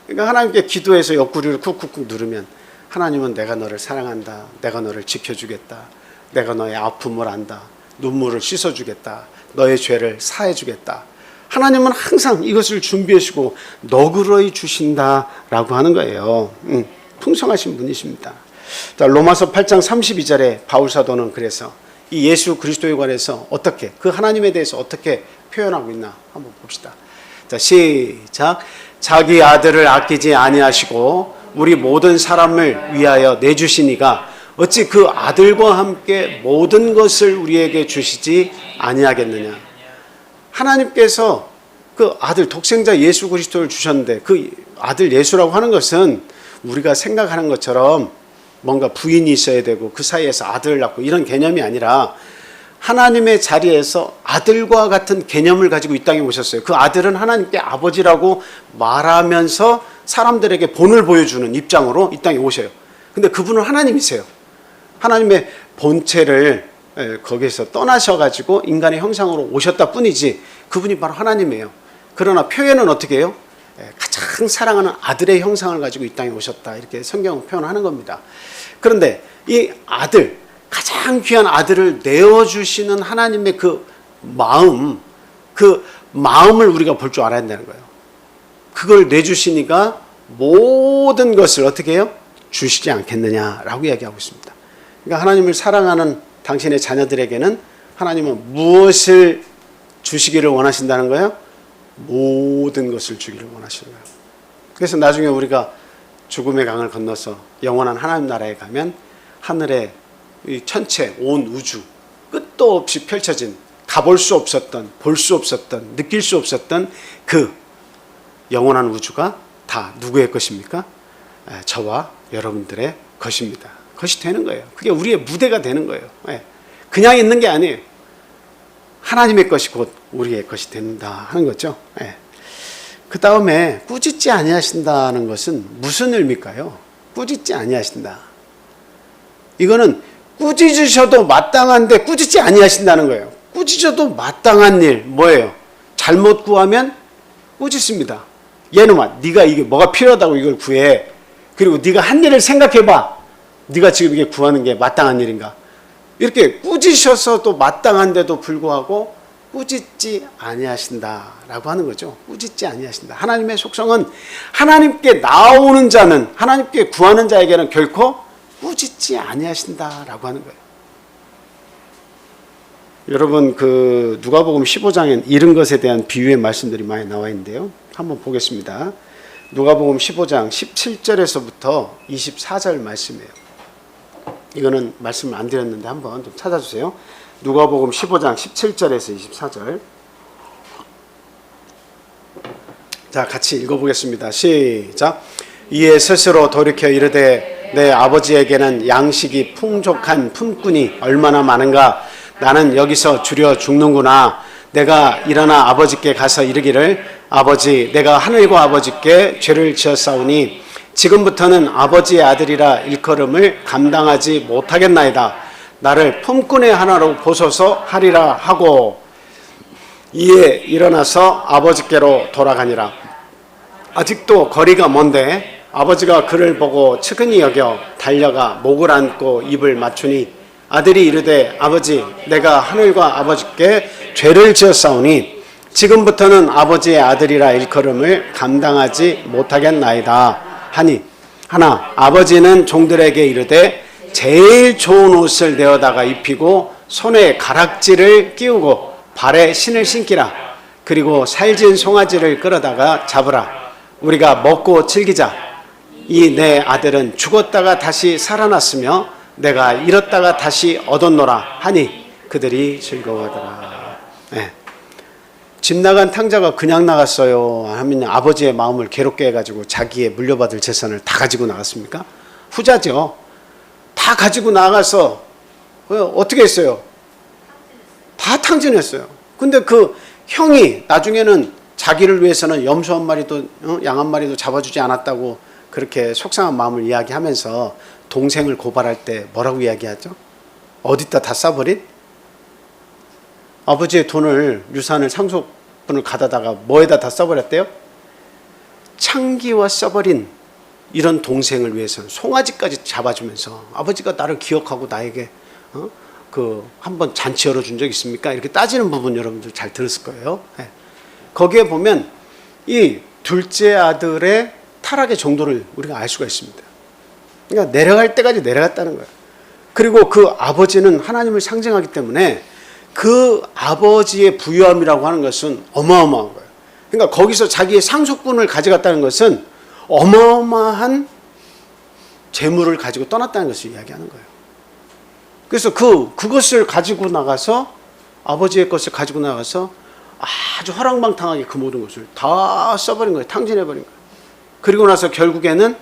그러니까 하나님께 기도해서 옆구리를 쿡쿡쿡 누르면 하나님은 내가 너를 사랑한다. 내가 너를 지켜주겠다. 내가 너의 아픔을 안다. 눈물을 씻어주겠다. 너의 죄를 사해주겠다. 하나님은 항상 이것을 준비하시고 너그러이 주신다라고 하는 거예요. 풍성하신 분이십니다. 자, 로마서 8장 32절에 바울 사도는 그래서 이 예수 그리스도에 관해서 어떻게 그 하나님에 대해서 어떻게 표현하고 있나 한번 봅시다. 자, 시작. 자기 아들을 아끼지 아니하시고 우리 모든 사람을 위하여 내주시니가 어찌 그 아들과 함께 모든 것을 우리에게 주시지 아니하겠느냐. 하나님께서 그 아들 독생자 예수 그리스도를 주셨는데 그 아들 예수라고 하는 것은 우리가 생각하는 것처럼 뭔가 부인이 있어야 되고 그 사이에서 아들을 낳고 이런 개념이 아니라 하나님의 자리에서 아들과 같은 개념을 가지고 이 땅에 오셨어요. 그 아들은 하나님께 아버지라고 말하면서 사람들에게 본을 보여주는 입장으로 이 땅에 오셔요. 근데 그분은 하나님이세요. 하나님의 본체를 거기에서 떠나셔가지고 인간의 형상으로 오셨다 뿐이지 그분이 바로 하나님이에요. 그러나 표현은 어떻게 해요? 가장 사랑하는 아들의 형상을 가지고 이 땅에 오셨다 이렇게 성경은 표현하는 겁니다. 그런데 이 아들, 가장 귀한 아들을 내어주시는 하나님의 그 마음을 우리가 볼 줄 알아야 된다는 거예요. 그걸 내주시니까 모든 것을 어떻게 해요? 주시지 않겠느냐라고 이야기하고 있습니다. 그러니까 하나님을 사랑하는 당신의 자녀들에게는 하나님은 무엇을 주시기를 원하신다는 거예요? 모든 것을 주기를 원하시는 거예요. 그래서 나중에 우리가 죽음의 강을 건너서 영원한 하나님 나라에 가면 하늘의 이 천체, 온 우주, 끝도 없이 펼쳐진 가볼 수 없었던, 볼 수 없었던, 느낄 수 없었던 그 영원한 우주가 다 누구의 것입니까? 저와 여러분들의 것입니다. 그것이 되는 거예요. 그게 우리의 무대가 되는 거예요. 그냥 있는 게 아니에요. 하나님의 것이 곧 우리의 것이 된다 하는 거죠. 그 다음에 꾸짖지 아니하신다는 것은 무슨 의미일까요? 꾸짖지 아니하신다. 이거는 꾸짖으셔도 마땅한데 꾸짖지 아니하신다는 거예요. 꾸짖어도 마땅한 일 뭐예요? 잘못 구하면 꾸짖습니다. 얘놈아, 네가 이게 뭐가 필요하다고 이걸 구해. 그리고 네가 한 일을 생각해봐. 네가 지금 이게 구하는 게 마땅한 일인가? 이렇게 꾸짖으셔서도 마땅한데도 불구하고 꾸짖지 아니하신다라고 하는 거죠. 꾸짖지 아니하신다. 하나님의 속성은 하나님께 나오는 자는, 하나님께 구하는 자에게는 결코 꾸짖지 아니하신다라고 하는 거예요. 여러분 그 누가복음 15장엔 이런 것에 대한 비유의 말씀들이 많이 나와 있는데요. 한번 보겠습니다. 누가복음 15장 17절에서부터 24절 말씀이에요. 이거는 말씀을 안 드렸는데 한번 좀 찾아주세요. 누가복음 15장 17절에서 24절. 자, 같이 읽어보겠습니다. 시작. 이에 스스로 돌이켜 이르되 내 아버지에게는 양식이 풍족한 품꾼이 얼마나 많은가. 나는 여기서 줄여 죽는구나. 내가 일어나 아버지께 가서 이르기를 아버지, 내가 하늘과 아버지께 죄를 지었사오니 지금부터는 아버지의 아들이라 일컬음을 감당하지 못하겠나이다. 나를 품꾼의 하나로 보소서 하리라 하고 이에 일어나서 아버지께로 돌아가니라. 아직도 거리가 먼데 아버지가 그를 보고 측은히 여겨 달려가 목을 안고 입을 맞추니 아들이 이르되 아버지, 내가 하늘과 아버지께 죄를 지었사오니 지금부터는 아버지의 아들이라 일컬음을 감당하지 못하겠나이다 하니 하나 아버지는 종들에게 이르되 제일 좋은 옷을 내어다가 입히고 손에 가락지를 끼우고 발에 신을 신기라. 그리고 살진 송아지를 끌어다가 잡으라. 우리가 먹고 즐기자. 이 내 아들은 죽었다가 다시 살아났으며 내가 잃었다가 다시 얻었노라 하니 그들이 즐거워하더라. 예. 집 나간 탕자가 그냥 나갔어요 하면 아버지의 마음을 괴롭게 해가지고 자기의 물려받을 재산을 다 가지고 나갔습니까? 후자죠. 다 가지고 나가서 어떻게 했어요? 다 탕진했어요. 근데 그 형이 나중에는 자기를 위해서는 염소 한 마리도 양 한 마리도 잡아주지 않았다고 그렇게 속상한 마음을 이야기하면서 동생을 고발할 때 뭐라고 이야기하죠? 어디다 다 써버린? 아버지의 돈을 유산을 상속분을 가져다가 뭐에다 다 써버렸대요? 창기와 써버린 이런 동생을 위해서는 송아지까지 잡아주면서 아버지가 나를 기억하고 나에게 그 한번 잔치 열어준 적 있습니까? 이렇게 따지는 부분 여러분들 잘 들었을 거예요. 네. 거기에 보면 이 둘째 아들의 타락의 정도를 우리가 알 수가 있습니다. 그러니까 내려갈 때까지 내려갔다는 거예요. 그리고 그 아버지는 하나님을 상징하기 때문에 그 아버지의 부유함이라고 하는 것은 어마어마한 거예요. 그러니까 거기서 자기의 상속분을 가져갔다는 것은 어마어마한 재물을 가지고 떠났다는 것을 이야기하는 거예요. 그래서 그것을 가지고 나가서 아버지의 것을 가지고 나가서 아주 허랑방탕하게 그 모든 것을 다 써버린 거예요. 탕진해버린 거예요. 그리고 나서 결국에는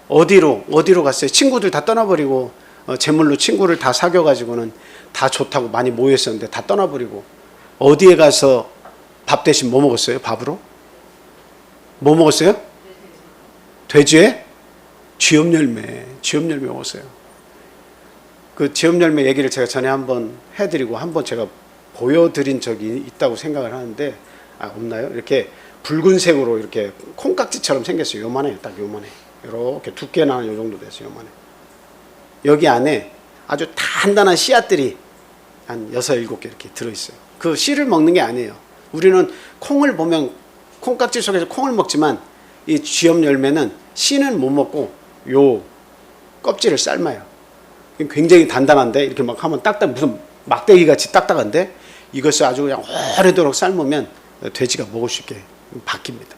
어디로 갔어요? 친구들 다 떠나버리고 재물로 친구를 다 사귀어가지고는 다 좋다고 많이 모였었는데 다 떠나버리고 어디에 가서 밥 대신 뭐 먹었어요? 밥으로? 뭐 먹었어요? 돼지에? 쥐염열매 먹었어요. 그 쥐염열매 얘기를 제가 전에 한번 해드리고 한번 제가 보여드린 적이 있다고 생각을 하는데 없나요? 이렇게 붉은색으로 이렇게 콩깍지처럼 생겼어요. 요만해, 딱 요만해. 이렇게 두께는 요 정도 됐어요. 요만해. 여기 안에 아주 단단한 씨앗들이 한 6, 7개 이렇게 들어있어요. 그 씨를 먹는 게 아니에요. 우리는 콩을 보면 콩깍지 속에서 콩을 먹지만 이 쥐염 열매는 씨는 못 먹고 요 껍질을 삶아요. 굉장히 단단한데 이렇게 막 하면 딱딱 무슨 막대기 같이 딱딱한데 이것을 아주 그냥 오래도록 삶으면 돼지가 먹을 수 있게 바뀝니다.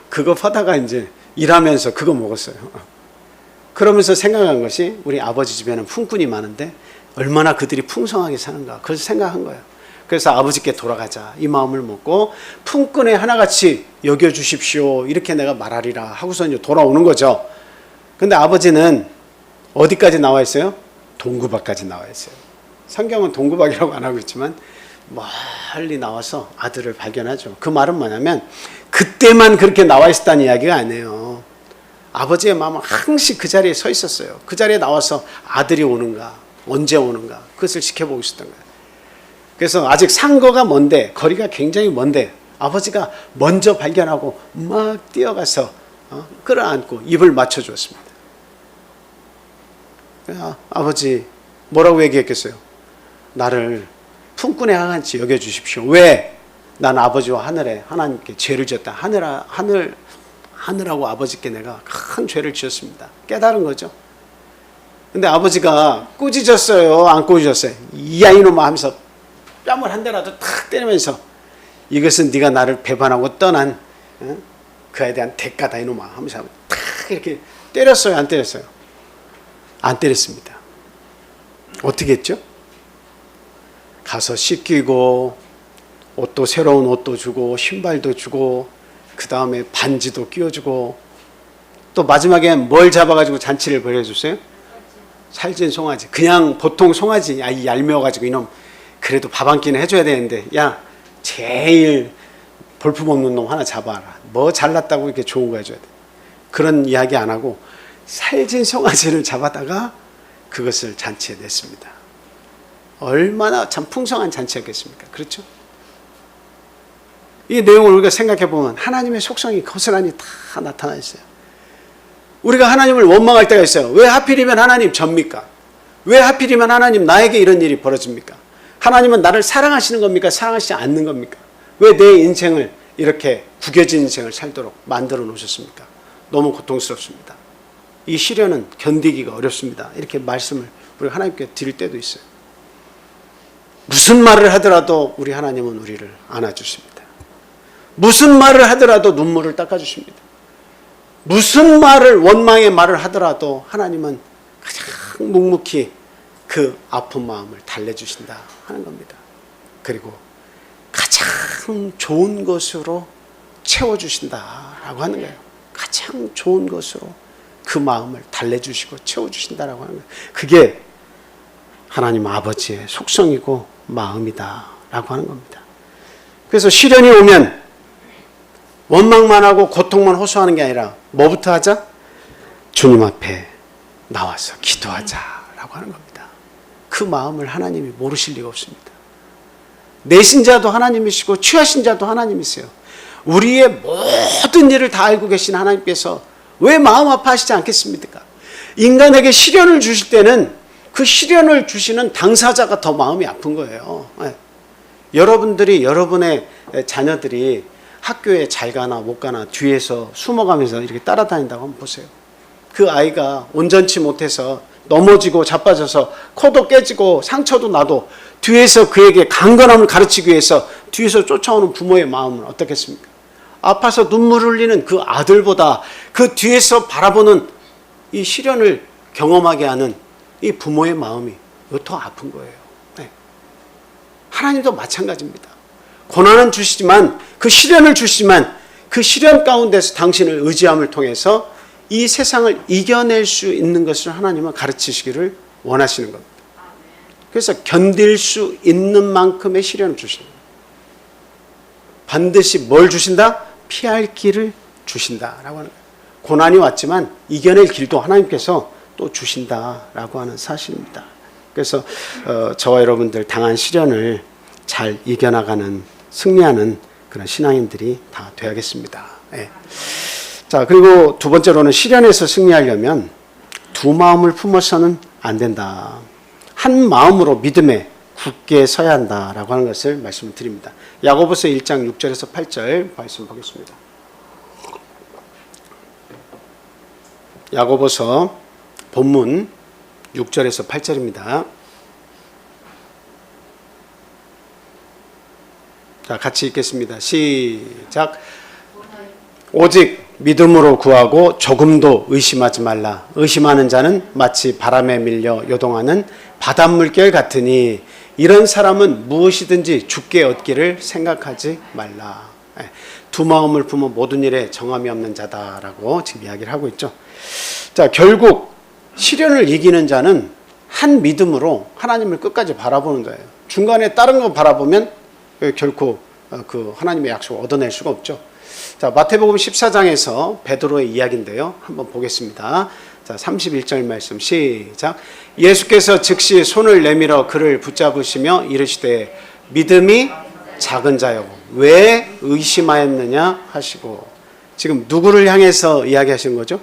그거 파다가 이제 일하면서 그거 먹었어요. 그러면서 생각한 것이 우리 아버지 집에는 품꾼이 많은데 얼마나 그들이 풍성하게 사는가. 그래서 생각한 거예요. 그래서 아버지께 돌아가자 이 마음을 먹고 품꾼의 하나같이 여겨주십시오 이렇게 내가 말하리라 하고서 이제 돌아오는 거죠. 근데 아버지는 어디까지 나와 있어요? 동구박까지 나와 있어요. 성경은 동구박이라고 안 하고 있지만 멀리 나와서 아들을 발견하죠. 그 말은 뭐냐면 그때만 그렇게 나와 있었다는 이야기가 아니에요. 아버지의 마음은 항상 그 자리에 서 있었어요. 그 자리에 나와서 아들이 오는가 언제 오는가 그것을 지켜보고 있었던 거예요. 그래서 아직 상거가 먼데 거리가 굉장히 먼데 아버지가 먼저 발견하고 막 뛰어가서 끌어안고 입을 맞춰주었습니다. 아버지 뭐라고 얘기했겠어요? 나를 품꾼의 하나같이 여겨주십시오. 왜? 난 아버지와 하늘에 하나님께 죄를 지었다. 하늘하고 아버지께 내가 큰 죄를 지었습니다. 깨달은 거죠. 근데 아버지가 꾸짖었어요? 안 꾸짖었어요? 이야 이놈아 하면서 뺨을 한 대라도 탁 때리면서 이것은 네가 나를 배반하고 떠난 그에 대한 대가다 이놈아 하면서 탁 이렇게 때렸어요? 안 때렸어요? 안 때렸습니다. 어떻게 했죠? 가서 씻기고 옷도 새로운 옷도 주고 신발도 주고 그 다음에 반지도 끼워주고 또 마지막에 뭘 잡아가지고 잔치를 벌여줬어요? 살찐 송아지. 그냥 보통 송아지 이 얄미워가지고 이놈 그래도 밥 한 끼는 해줘야 되는데 야 제일 볼품없는 놈 하나 잡아라. 뭐 잘났다고 이렇게 좋은 거 해줘야 돼. 그런 이야기 안 하고 살찐 송아지를 잡아다가 그것을 잔치에 냈습니다. 얼마나 참 풍성한 잔치였겠습니까? 그렇죠? 이 내용을 우리가 생각해 보면 하나님의 속성이 고스란히 다 나타나 있어요. 우리가 하나님을 원망할 때가 있어요. 왜 하필이면 하나님 접니까? 왜 하필이면 하나님 나에게 이런 일이 벌어집니까? 하나님은 나를 사랑하시는 겁니까? 사랑하시지 않는 겁니까? 왜 내 인생을 이렇게 구겨진 인생을 살도록 만들어 놓으셨습니까? 너무 고통스럽습니다. 이 시련은 견디기가 어렵습니다. 이렇게 말씀을 우리가 하나님께 드릴 때도 있어요. 무슨 말을 하더라도 우리 하나님은 우리를 안아주십니다. 무슨 말을 하더라도 눈물을 닦아주십니다. 무슨 말을 원망의 말을 하더라도 하나님은 가장 묵묵히 그 아픈 마음을 달래주신다 하는 겁니다. 그리고 가장 좋은 것으로 채워주신다라고 하는 거예요. 가장 좋은 것으로 그 마음을 달래주시고 채워주신다라고 하는 거예요. 그게 하나님 아버지의 속성이고 마음이다라고 하는 겁니다. 그래서 시련이 오면 원망만 하고 고통만 호소하는 게 아니라 뭐부터 하자? 주님 앞에 나와서 기도하자라고 하는 겁니다. 그 마음을 하나님이 모르실 리가 없습니다. 내신 자도 하나님이시고 취하신 자도 하나님이세요. 우리의 모든 일을 다 알고 계신 하나님께서 왜 마음 아파하시지 않겠습니까? 인간에게 시련을 주실 때는 그 시련을 주시는 당사자가 더 마음이 아픈 거예요. 여러분들이, 여러분의 자녀들이 학교에 잘 가나 못 가나 뒤에서 숨어가면서 이렇게 따라다닌다고 한번 보세요. 그 아이가 온전치 못해서 넘어지고 자빠져서 코도 깨지고 상처도 나도 뒤에서 그에게 강건함을 가르치기 위해서 뒤에서 쫓아오는 부모의 마음은 어떻겠습니까? 아파서 눈물 흘리는 그 아들보다 그 뒤에서 바라보는 이 시련을 경험하게 하는 이 부모의 마음이 더 아픈 거예요. 네. 하나님도 마찬가지입니다. 고난은 주시지만 그 시련을 주시지만 그 시련 가운데서 당신을 의지함을 통해서 이 세상을 이겨낼 수 있는 것을 하나님은 가르치시기를 원하시는 겁니다. 그래서 견딜 수 있는 만큼의 시련을 주신다. 반드시 뭘 주신다? 피할 길을 주신다라고 하는 거예요. 고난이 왔지만 이겨낼 길도 하나님께서 또 주신다라고 하는 사실입니다. 그래서 저와 여러분들 당한 시련을 잘 이겨나가는 승리하는 그런 신앙인들이 다 되야겠습니다. 네. 자, 그리고 두 번째로는 시련에서 승리하려면 두 마음을 품어서는 안 된다. 한 마음으로 믿음에 굳게 서야 한다라고 하는 것을 말씀을 드립니다. 야고보서 1장 6절에서 8절 말씀 보겠습니다. 야고보서 본문 6절에서 8절입니다. 자, 같이 읽겠습니다. 시작. 오직 믿음으로 구하고 조금도 의심하지 말라. 의심하는 자는 마치 바람에 밀려 요동하는 바닷물결 같으니 이런 사람은 무엇이든지 죽게 얻기를 생각하지 말라. 두 마음을 품어 모든 일에 정함이 없는 자다라고 지금 이야기를 하고 있죠. 자, 결국 시련을 이기는 자는 한 믿음으로 하나님을 끝까지 바라보는 자예요. 중간에 다른 거 바라보면 결코 그 하나님의 약속을 얻어낼 수가 없죠. 자, 마태복음 14장에서 베드로의 이야기인데요. 한번 보겠습니다. 자, 31절 말씀 시작. 예수께서 즉시 손을 내밀어 그를 붙잡으시며 이르시되 믿음이 작은 자여 왜 의심하였느냐 하시고, 지금 누구를 향해서 이야기하시는 거죠?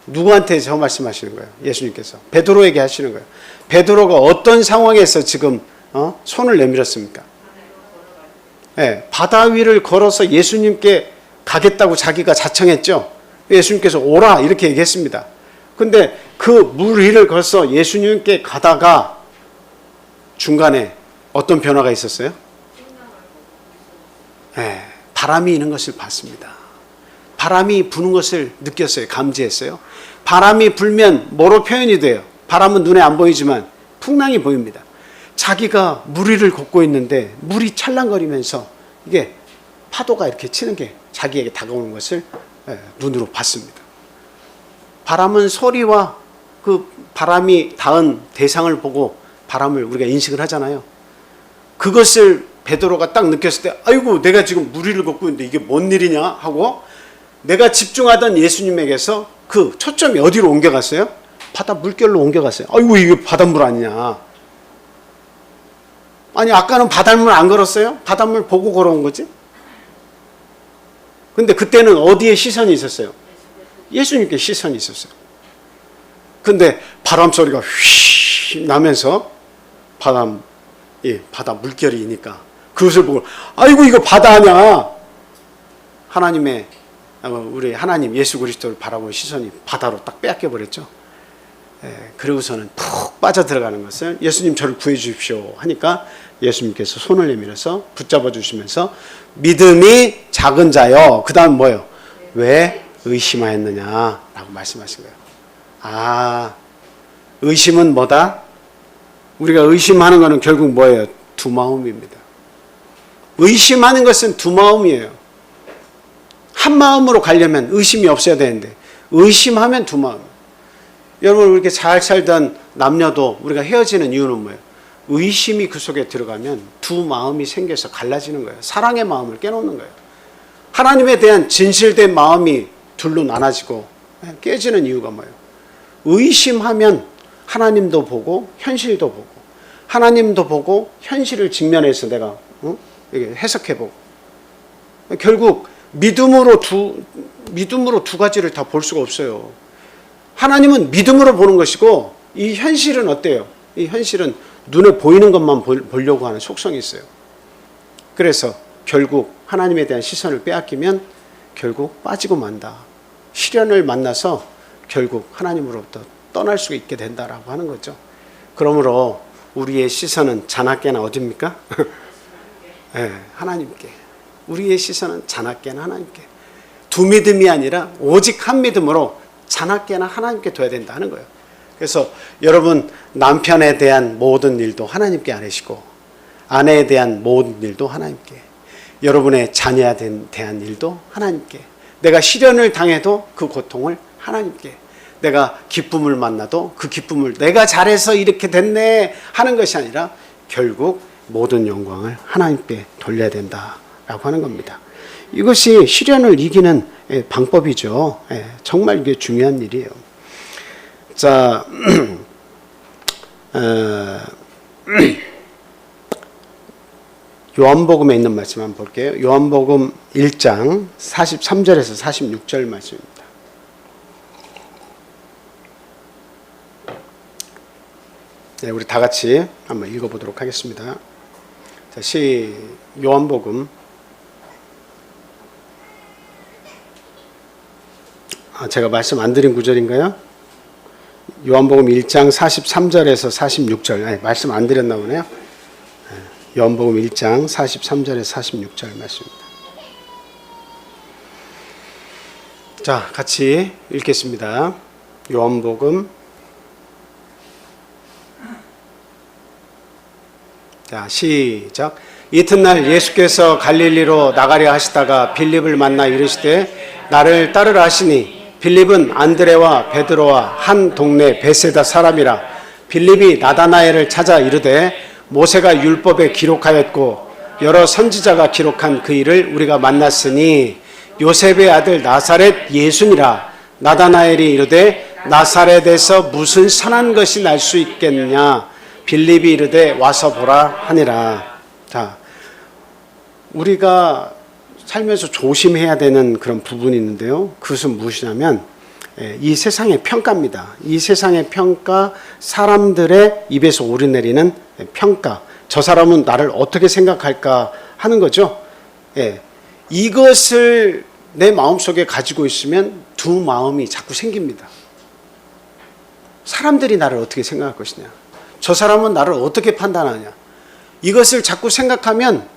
누구한테 저 말씀하시는 거예요? 예수님께서 베드로에게 하시는 거예요. 베드로가 어떤 상황에서 지금 손을 내밀었습니까? 네, 바다 위를 걸어서 예수님께 가겠다고 자기가 자청했죠. 예수님께서 오라 이렇게 얘기했습니다. 근데 그 물 위를 걸어서 예수님께 가다가 중간에 어떤 변화가 있었어요? 네, 바람이 있는 것을 봤습니다. 바람이 부는 것을 느꼈어요. 감지했어요. 바람이 불면 뭐로 표현이 돼요? 바람은 눈에 안 보이지만 풍랑이 보입니다. 자기가 물 위를 걷고 있는데 물이 찰랑거리면서 이게 파도가 이렇게 치는 게 자기에게 다가오는 것을 눈으로 봤습니다. 바람은 소리와 그 바람이 닿은 대상을 보고 바람을 우리가 인식을 하잖아요. 그것을 베드로가 딱 느꼈을 때 아이고 내가 지금 물 위를 걷고 있는데 이게 뭔 일이냐 하고 내가 집중하던 예수님에게서 그 초점이 어디로 옮겨갔어요? 바다 물결로 옮겨갔어요. 아이고 이게 바닷물 아니냐. 아니 아까는 바닷물 안 걸었어요? 바닷물 보고 걸어온 거지? 근데 그때는 어디에 시선이 있었어요? 예수님께 시선이 있었어요. 근데 바람 소리가 휘 나면서 바다 물결이니까 그것을 보고 아이고 이거 바다 아니야. 하나님의 우리 하나님 예수 그리스도를 바라보는 시선이 바다로 딱 빼앗겨 버렸죠. 그러고서는 푹 빠져들어가는 것을 예수님 저를 구해 주십시오 하니까 예수님께서 손을 내밀어서 붙잡아 주시면서 믿음이 작은 자여 그 다음 뭐예요? 왜 의심하였느냐라고 말씀하신 거예요. 아, 의심은 뭐다? 우리가 의심하는 거는 결국 뭐예요? 두 마음입니다. 의심하는 것은 두 마음이에요. 한 마음으로 가려면 의심이 없어야 되는데 의심하면 두 마음. 여러분 이렇게 잘 살던 남녀도 우리가 헤어지는 이유는 뭐예요? 의심이 그 속에 들어가면 두 마음이 생겨서 갈라지는 거예요. 사랑의 마음을 깨놓는 거예요. 하나님에 대한 진실된 마음이 둘로 나눠지고 깨지는 이유가 뭐예요? 의심하면 하나님도 보고 현실도 보고 하나님도 보고 현실을 직면해서 내가 해석해보고 결국 믿음으로 두 가지를 다 볼 수가 없어요. 하나님은 믿음으로 보는 것이고 이 현실은 어때요? 이 현실은 눈에 보이는 것만 보려고 하는 속성이 있어요. 그래서 결국 하나님에 대한 시선을 빼앗기면 결국 빠지고 만다. 시련을 만나서 결국 하나님으로부터 떠날 수 있게 된다라고 하는 거죠. 그러므로 우리의 시선은 자나깨나 어디입니까? 네, 하나님께. 우리의 시선은 자나깨나 하나님께. 두 믿음이 아니라 오직 한 믿음으로 자나깨나 하나님께 둬야 된다는 거예요. 그래서 여러분 남편에 대한 모든 일도 하나님께 아뢰시고 아내에 대한 모든 일도 하나님께, 여러분의 자녀에 대한 일도 하나님께, 내가 시련을 당해도 그 고통을 하나님께, 내가 기쁨을 만나도 그 기쁨을 내가 잘해서 이렇게 됐네 하는 것이 아니라 결국 모든 영광을 하나님께 돌려야 된다라고 하는 겁니다. 이것이 시련을 이기는 방법이죠. 정말 이게 중요한 일이에요. 자, 요한복음에 있는 말씀 한번 볼게요. 요한복음 1장 43절에서 46절 말씀입니다. 네, 우리 다 같이 한번 읽어보도록 하겠습니다. 자, 요한복음 제가 말씀 안 드린 구절인가요? 요한복음 1장 43절에서 46절. 말씀 안 드렸나 보네요. 요한복음 1장 43절에서 46절 말씀입니다. 자, 같이 읽겠습니다. 요한복음. 자, 시작. 이튿날 예수께서 갈릴리로 나가려 하시다가 빌립을 만나 이르시되 나를 따르라 하시니, 빌립은 안드레와 베드로와 한 동네 베세다 사람이라. 빌립이 나다나엘을 찾아 이르되 모세가 율법에 기록하였고 여러 선지자가 기록한 그 일을 우리가 만났으니 요셉의 아들 나사렛 예수니라. 나다나엘이 이르되 나사렛에서 무슨 선한 것이 날 수 있겠느냐. 빌립이 이르되 와서 보라 하니라. 자, 우리가 살면서 조심해야 되는 그런 부분이 있는데요. 그것은 무엇이냐면 이 세상의 평가입니다. 이 세상의 평가, 사람들의 입에서 오르내리는 평가. 저 사람은 나를 어떻게 생각할까 하는 거죠. 이것을 내 마음속에 가지고 있으면 두 마음이 자꾸 생깁니다. 사람들이 나를 어떻게 생각할 것이냐, 저 사람은 나를 어떻게 판단하냐, 이것을 자꾸 생각하면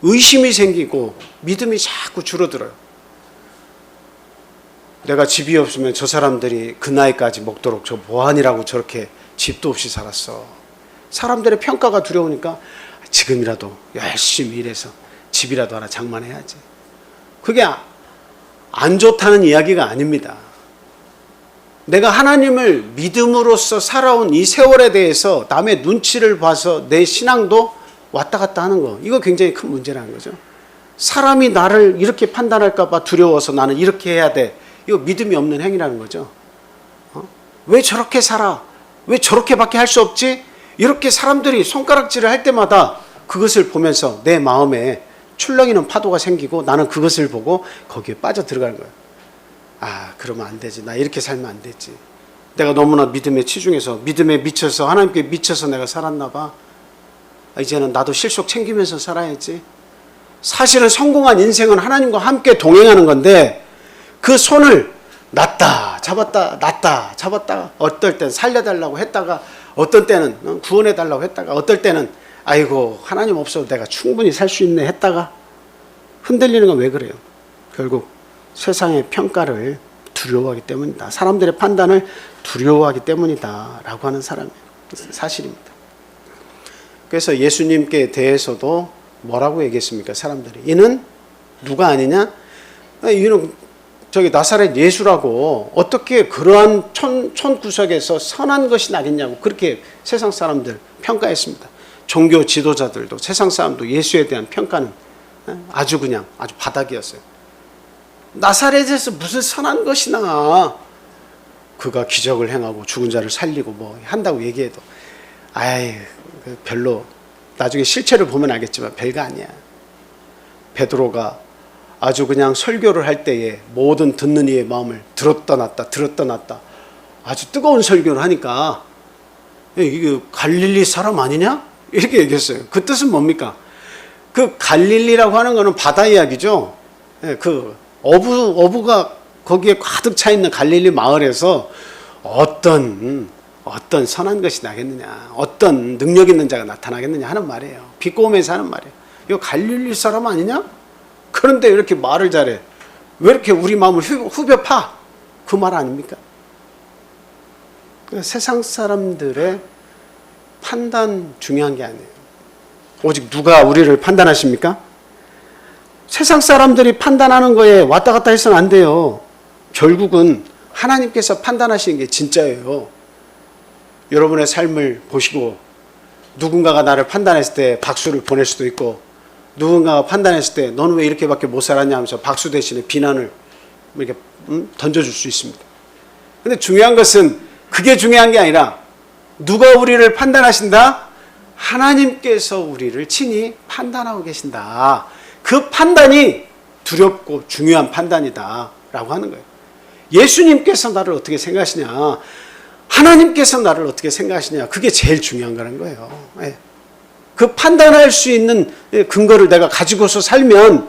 의심이 생기고 믿음이 자꾸 줄어들어요. 내가 집이 없으면 저 사람들이 그 나이까지 먹도록 저 뭐하니라고 저렇게 집도 없이 살았어. 사람들의 평가가 두려우니까 지금이라도 열심히 일해서 집이라도 하나 장만해야지. 그게 안 좋다는 이야기가 아닙니다. 내가 하나님을 믿음으로써 살아온 이 세월에 대해서 남의 눈치를 봐서 내 신앙도 왔다 갔다 하는 거, 이거 굉장히 큰 문제라는 거죠. 사람이 나를 이렇게 판단할까 봐 두려워서 나는 이렇게 해야 돼. 이거 믿음이 없는 행위라는 거죠. 왜 저렇게 살아? 왜 저렇게밖에 할 수 없지? 이렇게 사람들이 손가락질을 할 때마다 그것을 보면서 내 마음에 출렁이는 파도가 생기고 나는 그것을 보고 거기에 빠져 들어가는 거예요. 아, 그러면 안 되지. 나 이렇게 살면 안 되지. 내가 너무나 믿음에 치중해서, 믿음에 미쳐서, 하나님께 미쳐서 내가 살았나 봐. 이제는 나도 실속 챙기면서 살아야지. 사실은 성공한 인생은 하나님과 함께 동행하는 건데 그 손을 놨다 잡았다 놨다 잡았다, 어떨 땐 살려달라고 했다가 어떤 때는 구원해달라고 했다가 어떨 때는 아이고 하나님 없어도 내가 충분히 살 수 있네 했다가 흔들리는 건 왜 그래요? 결국 세상의 평가를 두려워하기 때문이다. 사람들의 판단을 두려워하기 때문이다 라고 하는 사실입니다. 그래서 예수님께 대해서도 뭐라고 얘기했습니까? 사람들이 이는 누가 아니냐? 이는 저기 나사렛 예수라고 어떻게 그러한 촌 구석에서 선한 것이 나겠냐고 그렇게 세상 사람들 평가했습니다. 종교 지도자들도 세상 사람도 예수에 대한 평가는 아주 바닥이었어요. 나사렛에서 무슨 선한 것이 나? 그가 기적을 행하고 죽은 자를 살리고 뭐 한다고 얘기해도 별로 나중에 실체를 보면 알겠지만 별거 아니야. 베드로가 아주 그냥 설교를 할 때에 모든 듣는 이의 마음을 들었다 놨다 아주 뜨거운 설교를 하니까 이게 갈릴리 사람 아니냐? 이렇게 얘기했어요. 그 뜻은 뭡니까? 그 갈릴리라고 하는 거는 바다 이야기죠. 그 어부가 거기에 가득 차 있는 갈릴리 마을에서 어떤 선한 것이 나겠느냐, 어떤 능력 있는 자가 나타나겠느냐 하는 말이에요. 비꼬면서 하는 말이에요. 이거 갈릴리 사람 아니냐? 그런데 이렇게 말을 잘해. 왜 이렇게 우리 마음을 후벼 파? 그 말 아닙니까? 세상 사람들의 판단 중요한 게 아니에요. 오직 누가 우리를 판단하십니까? 세상 사람들이 판단하는 거에 왔다 갔다 해서는 안 돼요. 결국은 하나님께서 판단하시는 게 진짜예요. 여러분의 삶을 보시고 누군가가 나를 판단했을 때 박수를 보낼 수도 있고, 누군가가 판단했을 때 너는 왜 이렇게밖에 못 살았냐 하면서 박수 대신에 비난을 이렇게 던져줄 수 있습니다. 근데 중요한 것은 그게 중요한 게 아니라 누가 우리를 판단하신다? 하나님께서 우리를 친히 판단하고 계신다. 그 판단이 두렵고 중요한 판단이다 라고 하는 거예요. 예수님께서 나를 어떻게 생각하시냐, 하나님께서 나를 어떻게 생각하시냐, 그게 제일 중요한 거라는 거예요. 그 판단할 수 있는 근거를 내가 가지고서 살면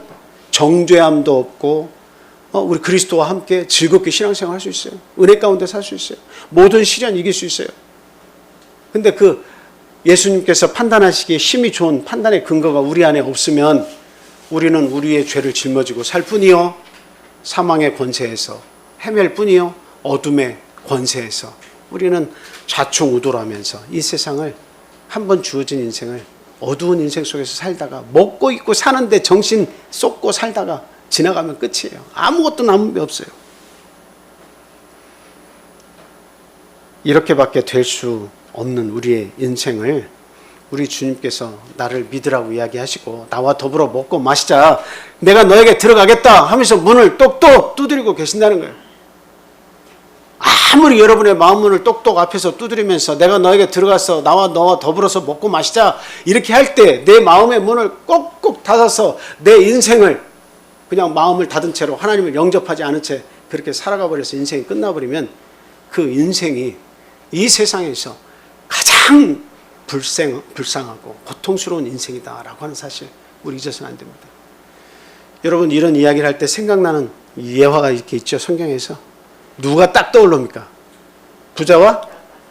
정죄함도 없고 우리 그리스도와 함께 즐겁게 신앙생활 할 수 있어요. 은혜 가운데 살 수 있어요. 모든 시련 이길 수 있어요. 근데 그 예수님께서 판단하시기에 힘이 좋은 판단의 근거가 우리 안에 없으면 우리는 우리의 죄를 짊어지고 살 뿐이요, 사망의 권세에서 헤맬 뿐이요, 어둠의 권세에서 우리는 좌충우돌하면서 이 세상을, 한번 주어진 인생을 어두운 인생 속에서 살다가 먹고 입고 사는데 정신 쏟고 살다가 지나가면 끝이에요. 아무것도 남은 게 없어요. 이렇게밖에 될 수 없는 우리의 인생을 우리 주님께서 나를 믿으라고 이야기하시고 나와 더불어 먹고 마시자, 내가 너에게 들어가겠다 하면서 문을 똑똑 두드리고 계신다는 거예요. 아무리 여러분의 마음문을 똑똑 앞에서 두드리면서 내가 너에게 들어가서 나와 너와 더불어서 먹고 마시자 이렇게 할 때 내 마음의 문을 꼭꼭 닫아서 내 인생을 그냥 마음을 닫은 채로 하나님을 영접하지 않은 채 그렇게 살아가 버려서 인생이 끝나버리면 그 인생이 이 세상에서 가장 불쌍하고 고통스러운 인생이다라고 하는 사실 우리 잊어서는 안 됩니다. 여러분, 이런 이야기를 할 때 생각나는 예화가 이렇게 있죠. 성경에서 누가 딱 떠오릅니까? 부자와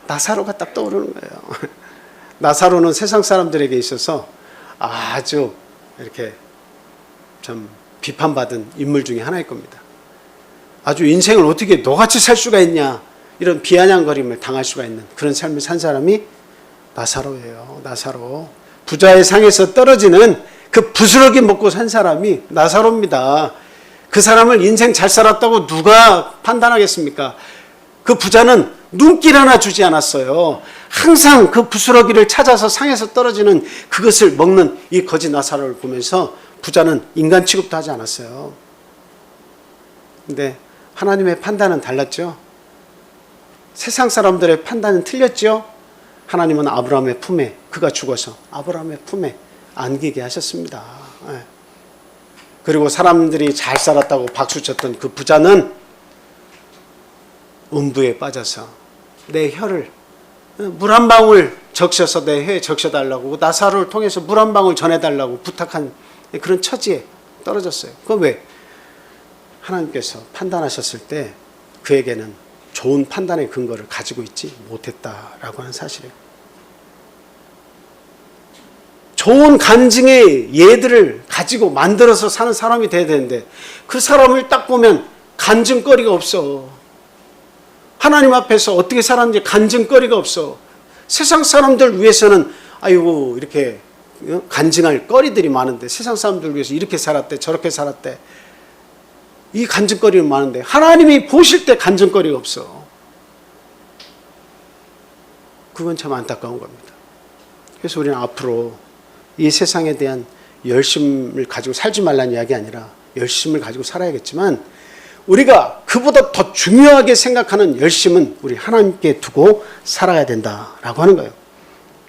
나사로가 딱 떠오르는 거예요. 나사로는 세상 사람들에게 있어서 아주 이렇게 참 비판받은 인물 중에 하나일 겁니다. 아주 인생을 어떻게 너같이 살 수가 있냐, 이런 비아냥거림을 당할 수가 있는 그런 삶을 산 사람이 나사로예요. 나사로. 부자의 상에서 떨어지는 그 부스러기 먹고 산 사람이 나사로입니다. 그 사람을 인생 잘 살았다고 누가 판단하겠습니까? 그 부자는 눈길 하나 주지 않았어요. 항상 그 부스러기를 찾아서 상에서 떨어지는 그것을 먹는 이 거지 나사로를 보면서 부자는 인간 취급도 하지 않았어요. 근데 하나님의 판단은 달랐죠. 세상 사람들의 판단은 틀렸죠. 하나님은 아브라함의 품에, 그가 죽어서 아브라함의 품에 안기게 하셨습니다. 그리고 사람들이 잘 살았다고 박수쳤던 그 부자는 음부에 빠져서 내 혀를 물 한 방울 적셔서 내 혀에 적셔달라고, 나사로를 통해서 물 한 방울 전해달라고 부탁한 그런 처지에 떨어졌어요. 그건 왜? 하나님께서 판단하셨을 때 그에게는 좋은 판단의 근거를 가지고 있지 못했다라고 하는 사실이에요. 좋은 간증의 예들을 가지고 만들어서 사는 사람이 돼야 되는데 그 사람을 딱 보면 간증거리가 없어. 하나님 앞에서 어떻게 살았는지 간증거리가 없어. 세상 사람들 위해서는 아이고 이렇게 간증할 거리들이 많은데, 세상 사람들 위해서 이렇게 살았대 저렇게 살았대, 이 간증거리는 많은데 하나님이 보실 때 간증거리가 없어. 그건 참 안타까운 겁니다. 그래서 우리는 앞으로 이 세상에 대한 열심을 가지고 살지 말라는 이야기 아니라 열심을 가지고 살아야겠지만, 우리가 그보다 더 중요하게 생각하는 열심은 우리 하나님께 두고 살아야 된다라고 하는 거예요.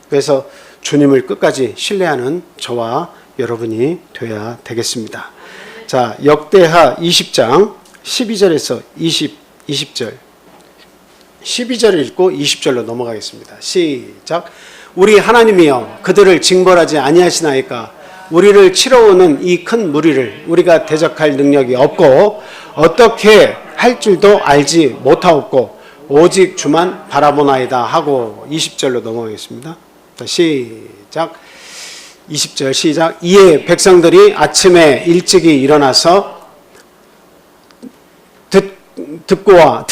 그래서 주님을 끝까지 신뢰하는 저와 여러분이 되어야 되겠습니다. 자, 역대하 20장 12절에서 20절 12절을 읽고 20절로 넘어가겠습니다. 시작. 우리 하나님이여 그들을 징벌하지 아니하시나이까. 우리를 치러오는 이 큰 무리를 우리가 대적할 능력이 없고 어떻게 할 줄도 알지 못하옵고 오직 주만 바라보나이다 하고 20절로 넘어가겠습니다. 자, 시작. 20절 시작. 이에 백성들이 아침에 일찍이 일어나서 드고와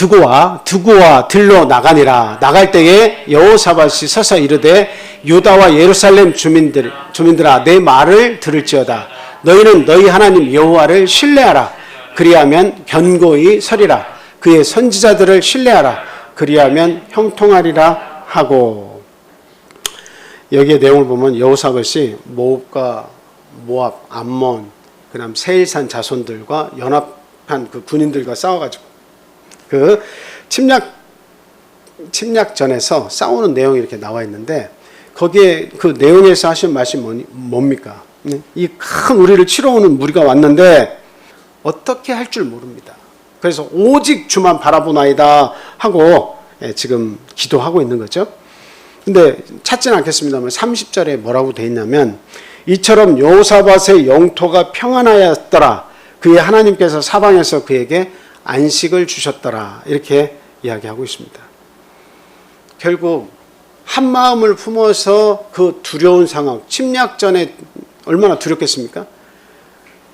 들로 나가니라. 나갈 때에 여호사밧이 서서 이르되 유다와 예루살렘 주민들아 내 말을 들을지어다. 너희는 너희 하나님 여호와를 신뢰하라. 그리하면 견고히 서리라. 그의 선지자들을 신뢰하라. 그리하면 형통하리라 하고. 여기에 내용을 보면 여호사밧이 모압과 모압, 암몬, 그다음 세일산 자손들과 연합한 그 군인들과 싸워가지고 그 침략전에서 싸우는 내용이 이렇게 나와 있는데, 거기에 그 내용에서 하신 말씀이 뭡니까? 이 큰 우리를 치러 오는 무리가 왔는데 어떻게 할 줄 모릅니다. 그래서 오직 주만 바라보나이다 하고 지금 기도하고 있는 거죠. 근데 찾지는 않겠습니다만 30절에 뭐라고 돼 있냐면, 이처럼 여호사밧의 영토가 평안하였더라. 그의 하나님께서 사방에서 그에게 안식을 주셨더라. 이렇게 이야기하고 있습니다. 결국 한 마음을 품어서 그 두려운 상황, 침략 전에 얼마나 두렵겠습니까?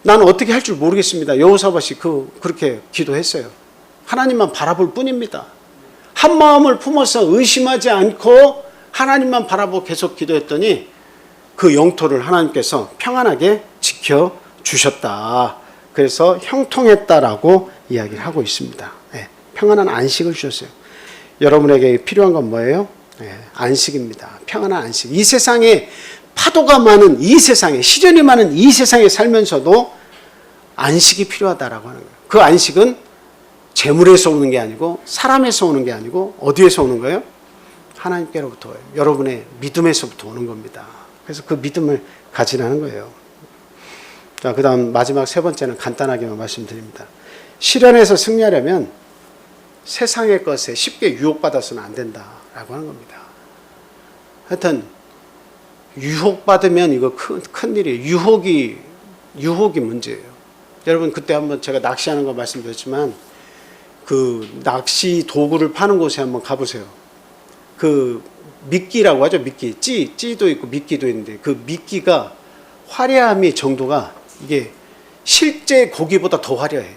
나는 어떻게 할 줄 모르겠습니다. 여호사밧이 그렇게 기도했어요. 하나님만 바라볼 뿐입니다. 한 마음을 품어서 의심하지 않고 하나님만 바라보고 계속 기도했더니 그 영토를 하나님께서 평안하게 지켜주셨다. 그래서 형통했다라고 이야기를 하고 있습니다. 평안한 안식을 주셨어요. 여러분에게 필요한 건 뭐예요? 안식입니다. 평안한 안식. 이 세상에 파도가 많은 이 세상에, 시련이 많은 이 세상에 살면서도 안식이 필요하다라고 하는 거예요. 그 안식은 재물에서 오는 게 아니고 사람에서 오는 게 아니고 어디에서 오는 거예요? 하나님께로부터, 여러분의 믿음에서부터 오는 겁니다. 그래서 그 믿음을 가지라는 거예요. 자, 그 다음 마지막 세 번째는 간단하게만 말씀드립니다. 시련에서 승리하려면 세상의 것에 쉽게 유혹받아서는 안 된다라고 하는 겁니다. 하여튼 유혹받으면 이거 큰 일이에요. 유혹이 문제예요. 여러분 그때 한번 제가 낚시하는 거 말씀드렸지만 그 낚시 도구를 파는 곳에 한번 가보세요. 그 미끼라고 하죠. 미끼. 찌도 있고 미끼도 있는데 그 미끼가 화려함이 정도가 이게 실제 고기보다 더 화려해.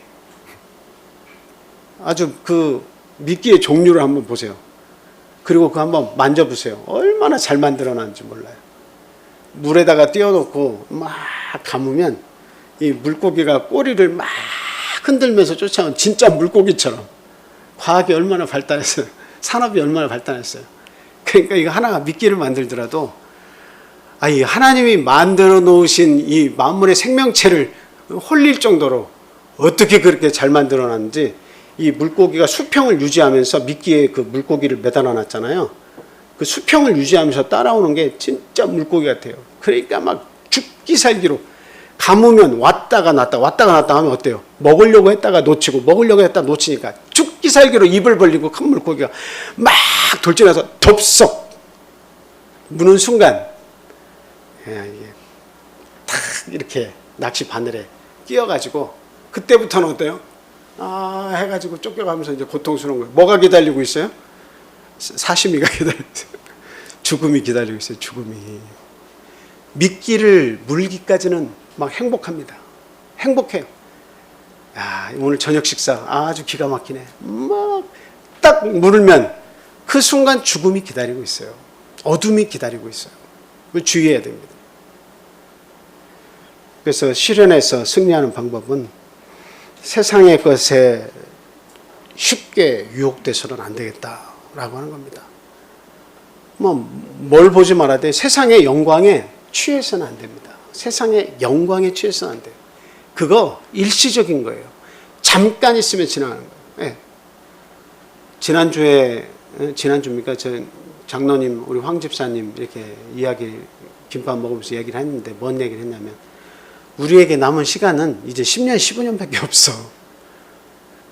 아주 그 미끼의 종류를 한번 보세요. 그리고 그거 한번 만져보세요. 얼마나 잘 만들어놨는지 몰라요. 물에다가 띄워놓고 막 감으면 이 물고기가 꼬리를 막 흔들면서 쫓아오는 진짜 물고기처럼. 과학이 얼마나 발달했어요. 산업이 얼마나 발달했어요. 그러니까 이거 하나가 미끼를 만들더라도 이 하나님이 만들어 놓으신 이 만물의 생명체를 홀릴 정도로 어떻게 그렇게 잘 만들어 놨는지, 이 물고기가 수평을 유지하면서 미끼에 그 물고기를 매달아 놨잖아요. 그 수평을 유지하면서 따라오는 게 진짜 물고기 같아요. 그러니까 막 죽기 살기로 감으면 왔다가 났다 하면 어때요? 먹으려고 했다가 놓치고 먹으려고 했다가 놓치니까 죽기 살기로 입을 벌리고 큰 물고기가 막 돌진해서 덥석 무는 순간 이게 탁 이렇게 낚시 바늘에 끼어가지고 그때부터는 어때요? 해가지고 쫓겨가면서 이제 고통스러운 거예요. 뭐가 기다리고 있어요? 사시미가 기다리고 있어요. 죽음이 기다리고 있어요. 죽음이. 미끼를 물기까지는 막 행복합니다. 행복해요. 오늘 저녁 식사 아주 기가 막히네. 막 딱 물으면 그 순간 죽음이 기다리고 있어요. 어둠이 기다리고 있어요. 주의해야 됩니다. 그래서 실현해서 승리하는 방법은 세상의 것에 쉽게 유혹돼서는 안 되겠다라고 하는 겁니다. 뭘 보지 말아야 돼? 세상의 영광에 취해서는 안 됩니다. 세상의 영광에 취해서는 안 돼요. 그거 일시적인 거예요. 잠깐 있으면 지나가는 거예요. 네. 지난주입니까? 저 장로님, 우리 황 집사님 이렇게 이야기, 김밥 먹으면서 얘기를 했는데 뭔 얘기를 했냐면 우리에게 남은 시간은 이제 10년, 15년밖에 없어.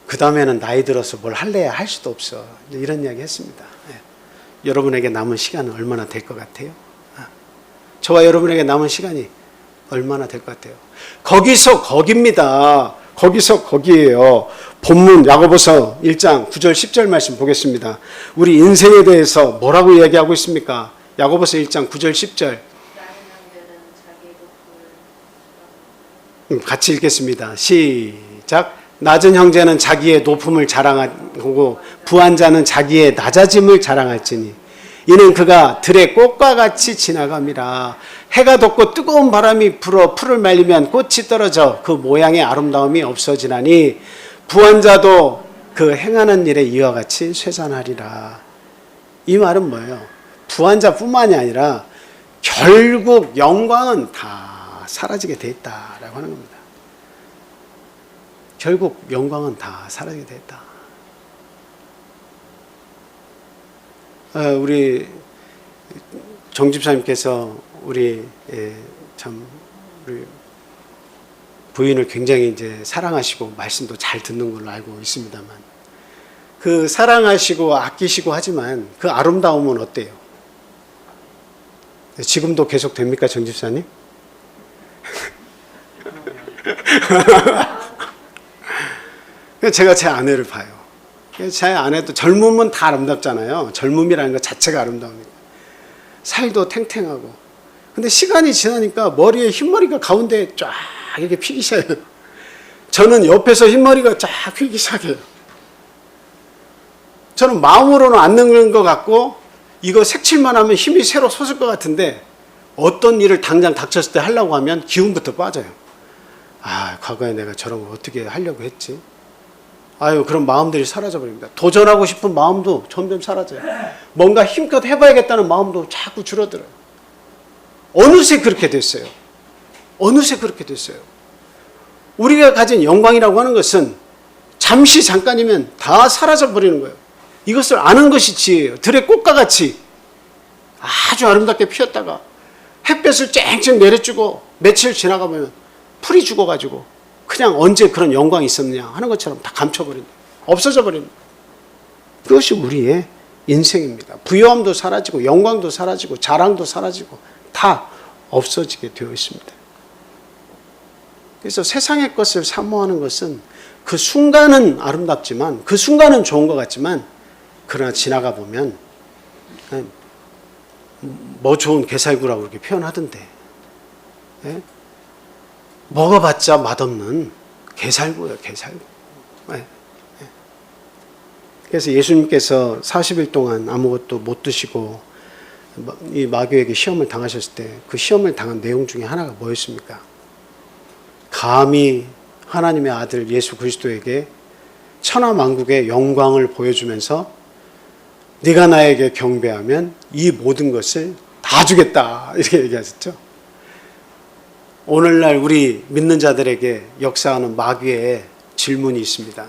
그 다음에는 나이 들어서 뭘 할래야 할 수도 없어. 이런 이야기 했습니다. 네. 여러분에게 남은 시간은 얼마나 될 것 같아요? 저와 여러분에게 남은 시간이 얼마나 될 것 같아요? 거기서 거기입니다. 거기서 거기예요. 본문 야고보서 1장 9절 10절 말씀 보겠습니다. 우리 인생에 대해서 뭐라고 이야기하고 있습니까? 야고보서 1장 9절 10절 같이 읽겠습니다. 시작. 낮은 형제는 자기의 높음을 자랑하고 부한 자는 자기의 낮아짐을 자랑할지니 이는 그가 들의 꽃과 같이 지나감이라. 해가 돋고 뜨거운 바람이 불어 풀을 말리면 꽃이 떨어져 그 모양의 아름다움이 없어지나니 부한 자도 그 행하는 일에 이와 같이 쇠잔하리라. 이 말은 뭐예요? 부한 자뿐만이 아니라 결국 영광은 다 사라지게 돼 있다라고 하는 겁니다. 결국 영광은 다 사라지게 돼 있다. 우리 정 집사님께서 우리 부인을 굉장히 이제 사랑하시고 말씀도 잘 듣는 걸로 알고 있습니다만, 그 사랑하시고 아끼시고 하지만 그 아름다움은 어때요? 지금도 계속 됩니까, 정 집사님? 제가 제 아내를 봐요. 제 아내도 젊으면 다 아름답잖아요. 젊음이라는 것 자체가 아름다움이고 살도 탱탱하고. 근데 시간이 지나니까 머리에 흰머리가 가운데 쫙 이렇게 피기 시작해요. 저는 옆에서 흰머리가 쫙 피기 시작해요. 저는 마음으로는 안 늙는 것 같고 이거 색칠만 하면 힘이 새로 솟을 것 같은데 어떤 일을 당장 닥쳤을 때 하려고 하면 기운부터 빠져요. 아, 과거에 내가 저런 거 어떻게 하려고 했지? 아유, 그런 마음들이 사라져버립니다. 도전하고 싶은 마음도 점점 사라져요. 뭔가 힘껏 해봐야겠다는 마음도 자꾸 줄어들어요. 어느새 그렇게 됐어요. 어느새 그렇게 됐어요. 우리가 가진 영광이라고 하는 것은 잠시 잠깐이면 다 사라져버리는 거예요. 이것을 아는 것이 지혜예요. 들의 꽃과 같이 아주 아름답게 피었다가 햇볕을 쨍쨍 내려주고 며칠 지나가면 풀이 죽어가지고 그냥 언제 그런 영광이 있었느냐 하는 것처럼 다 감춰버린다. 없어져 버립니다. 그것이 우리의 인생입니다. 부여함도 사라지고 영광도 사라지고 자랑도 사라지고 다 없어지게 되어 있습니다. 그래서 세상의 것을 사모하는 것은 그 순간은 아름답지만, 그 순간은 좋은 것 같지만, 그러나 지나가 보면 뭐 좋은 게살구라고 이렇게 표현하던데, 예? 먹어봤자 맛없는 게살구예요, 게살구. 예. 그래서 예수님께서 40일 동안 아무것도 못 드시고 이 마귀에게 시험을 당하셨을 때 그 시험을 당한 내용 중에 하나가 뭐였습니까? 감히 하나님의 아들 예수 그리스도에게 천하만국의 영광을 보여주면서 네가 나에게 경배하면 이 모든 것을 다 주겠다, 이렇게 얘기하셨죠. 오늘날 우리 믿는 자들에게 역사하는 마귀의 질문이 있습니다.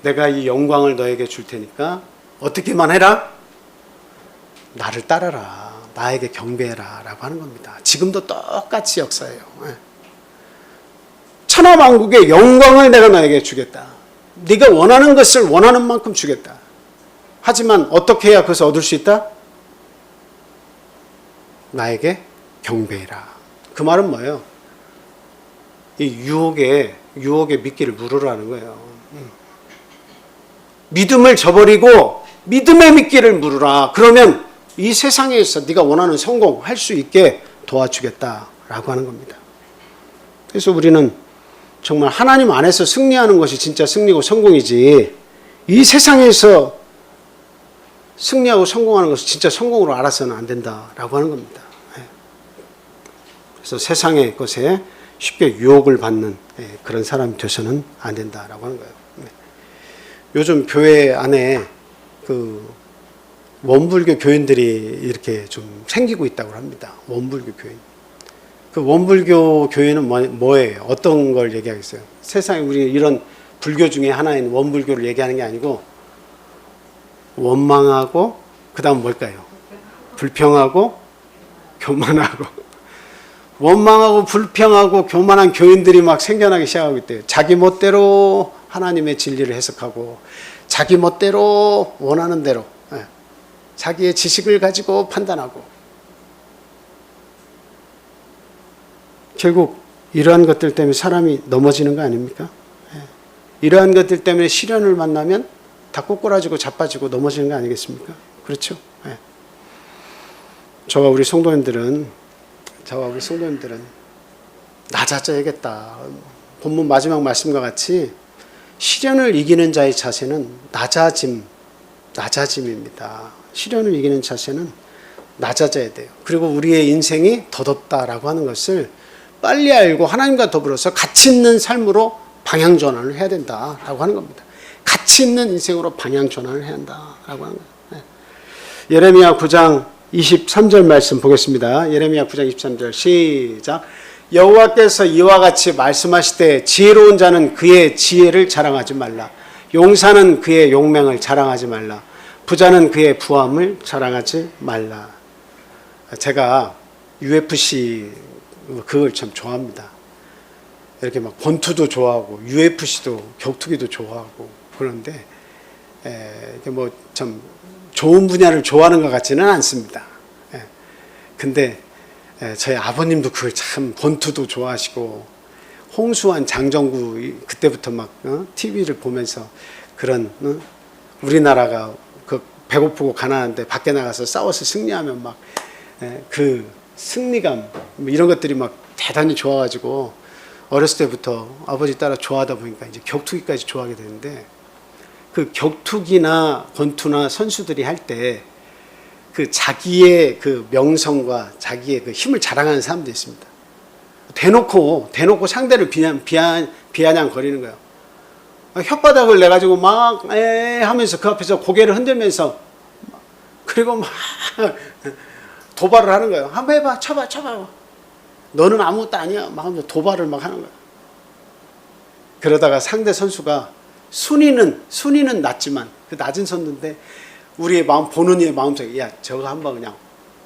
내가 이 영광을 너에게 줄 테니까 어떻게만 해라? 나를 따라라. 나에게 경배해라 라고 하는 겁니다. 지금도 똑같이 역사해요. 천하만국의 영광을 내가 너에게 주겠다. 네가 원하는 것을 원하는 만큼 주겠다. 하지만 어떻게 해야 그것을 얻을 수 있다? 나에게 경배해라. 그 말은 뭐예요? 이 유혹에 미끼를 물으라는 거예요. 믿음을 저버리고 믿음의 미끼를 물으라. 그러면 이 세상에서 네가 원하는 성공할 수 있게 도와주겠다라고 하는 겁니다. 그래서 우리는 정말 하나님 안에서 승리하는 것이 진짜 승리고 성공이지, 이 세상에서 승리하고 성공하는 것을 진짜 성공으로 알아서는 안 된다라고 하는 겁니다. 그래서 세상의 것에 쉽게 유혹을 받는 그런 사람이 되서는 안 된다라고 하는 거예요. 요즘 교회 안에 그 원불교 교인들이 이렇게 좀 생기고 있다고 합니다. 원불교 교인. 그 원불교 교인은 뭐예요? 어떤 걸 얘기하겠어요? 세상에 우리 이런 불교 중에 하나인 원불교를 얘기하는 게 아니고 원망하고 그 다음 뭘까요? 불평하고 교만하고 원망하고 불평하고 교만한 교인들이 막 생겨나기 시작하고 있대요. 자기 멋대로 하나님의 진리를 해석하고 자기 멋대로 원하는 대로 자기의 지식을 가지고 판단하고 결국 이러한 것들 때문에 사람이 넘어지는 거 아닙니까? 이러한 것들 때문에 시련을 만나면 다 꼬꾸라지고 자빠지고 넘어지는 거 아니겠습니까? 그렇죠? 저와 우리 성도님들은 낮아져야겠다. 본문 마지막 말씀과 같이 시련을 이기는 자의 자세는 낮아짐입니다. 시련을 이기는 자세는 낮아져야 돼요. 그리고 우리의 인생이 덧없다라고 하는 것을 빨리 알고 하나님과 더불어서 가치 있는 삶으로 방향 전환을 해야 된다라고 하는 겁니다. 가치 있는 인생으로 방향 전환을 해야 한다라고 하는 거예요. 예레미야 9장 23절 말씀 보겠습니다. 예레미야 9장 23절 시작. 여호와께서 이와 같이 말씀하시되 지혜로운 자는 그의 지혜를 자랑하지 말라. 용사는 그의 용맹을 자랑하지 말라. 부자는 그의 부함을 자랑하지 말라. 제가 UFC 그걸 참 좋아합니다. 이렇게 막 권투도 좋아하고 UFC도 격투기도 좋아하고 그런데 이게 뭐 참 좋은 분야를 좋아하는 것 같지는 않습니다. 근데 저희 아버님도 그걸 참 권투도 좋아하시고 홍수환 장정구 그때부터 막 TV를 보면서 그런 우리나라가 그 배고프고 가난한데 밖에 나가서 싸워서 승리하면 막 그 승리감 이런 것들이 막 대단히 좋아가지고 어렸을 때부터 아버지 따라 좋아하다 보니까 이제 격투기까지 좋아하게 되는데 그 격투기나 권투나 선수들이 할 때 그 자기의 그 명성과 자기의 그 힘을 자랑하는 사람도 있습니다. 대놓고 상대를 비아냥거리는 거예요. 혓바닥을 내 가지고 막 하면서 그 앞에서 고개를 흔들면서 그리고 막 도발을 하는 거예요. 한번 해봐, 쳐봐. 너는 아무것도 아니야. 막 하면서 도발을 막 하는 거예요. 그러다가 상대 선수가 순위는 낮지만 그 낮은 선수인데 우리의 마음 보는 이의 마음속에 야 저거 한번 그냥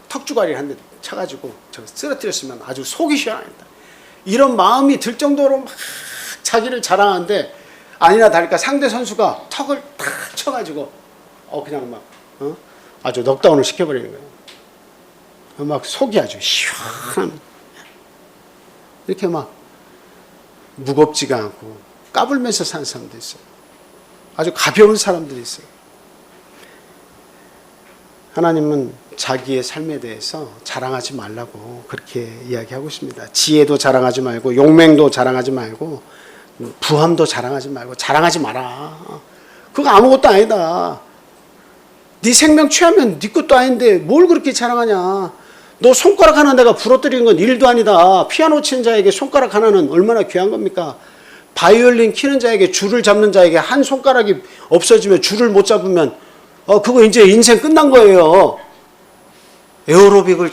턱주가리를 한 대 쳐가지고 저거 쓰러뜨렸으면 아주 속이 시원하겠다. 이런 마음이 들 정도로 막 자기를 자랑하는데 아니나 다를까 상대 선수가 턱을 탁 쳐가지고 그냥 막 아주 넉다운을 시켜버리는 거예요. 막 속이 아주 시원한 이렇게 막 무겁지가 않고 까불면서 사는 사람도 있어요. 아주 가벼운 사람들이 있어요. 하나님은 자기의 삶에 대해서 자랑하지 말라고 그렇게 이야기하고 있습니다. 지혜도 자랑하지 말고 용맹도 자랑하지 말고 부함도 자랑하지 말고 자랑하지 마라. 그거 아무것도 아니다. 네 생명 취하면 네 것도 아닌데 뭘 그렇게 자랑하냐. 너 손가락 하나 내가 부러뜨리는 건 일도 아니다. 피아노 치는 자에게 손가락 하나는 얼마나 귀한 겁니까? 바이올린 키는 자에게 줄을 잡는 자에게 한 손가락이 없어지면 줄을 못 잡으면 그거 이제 인생 끝난 거예요. 에어로빅을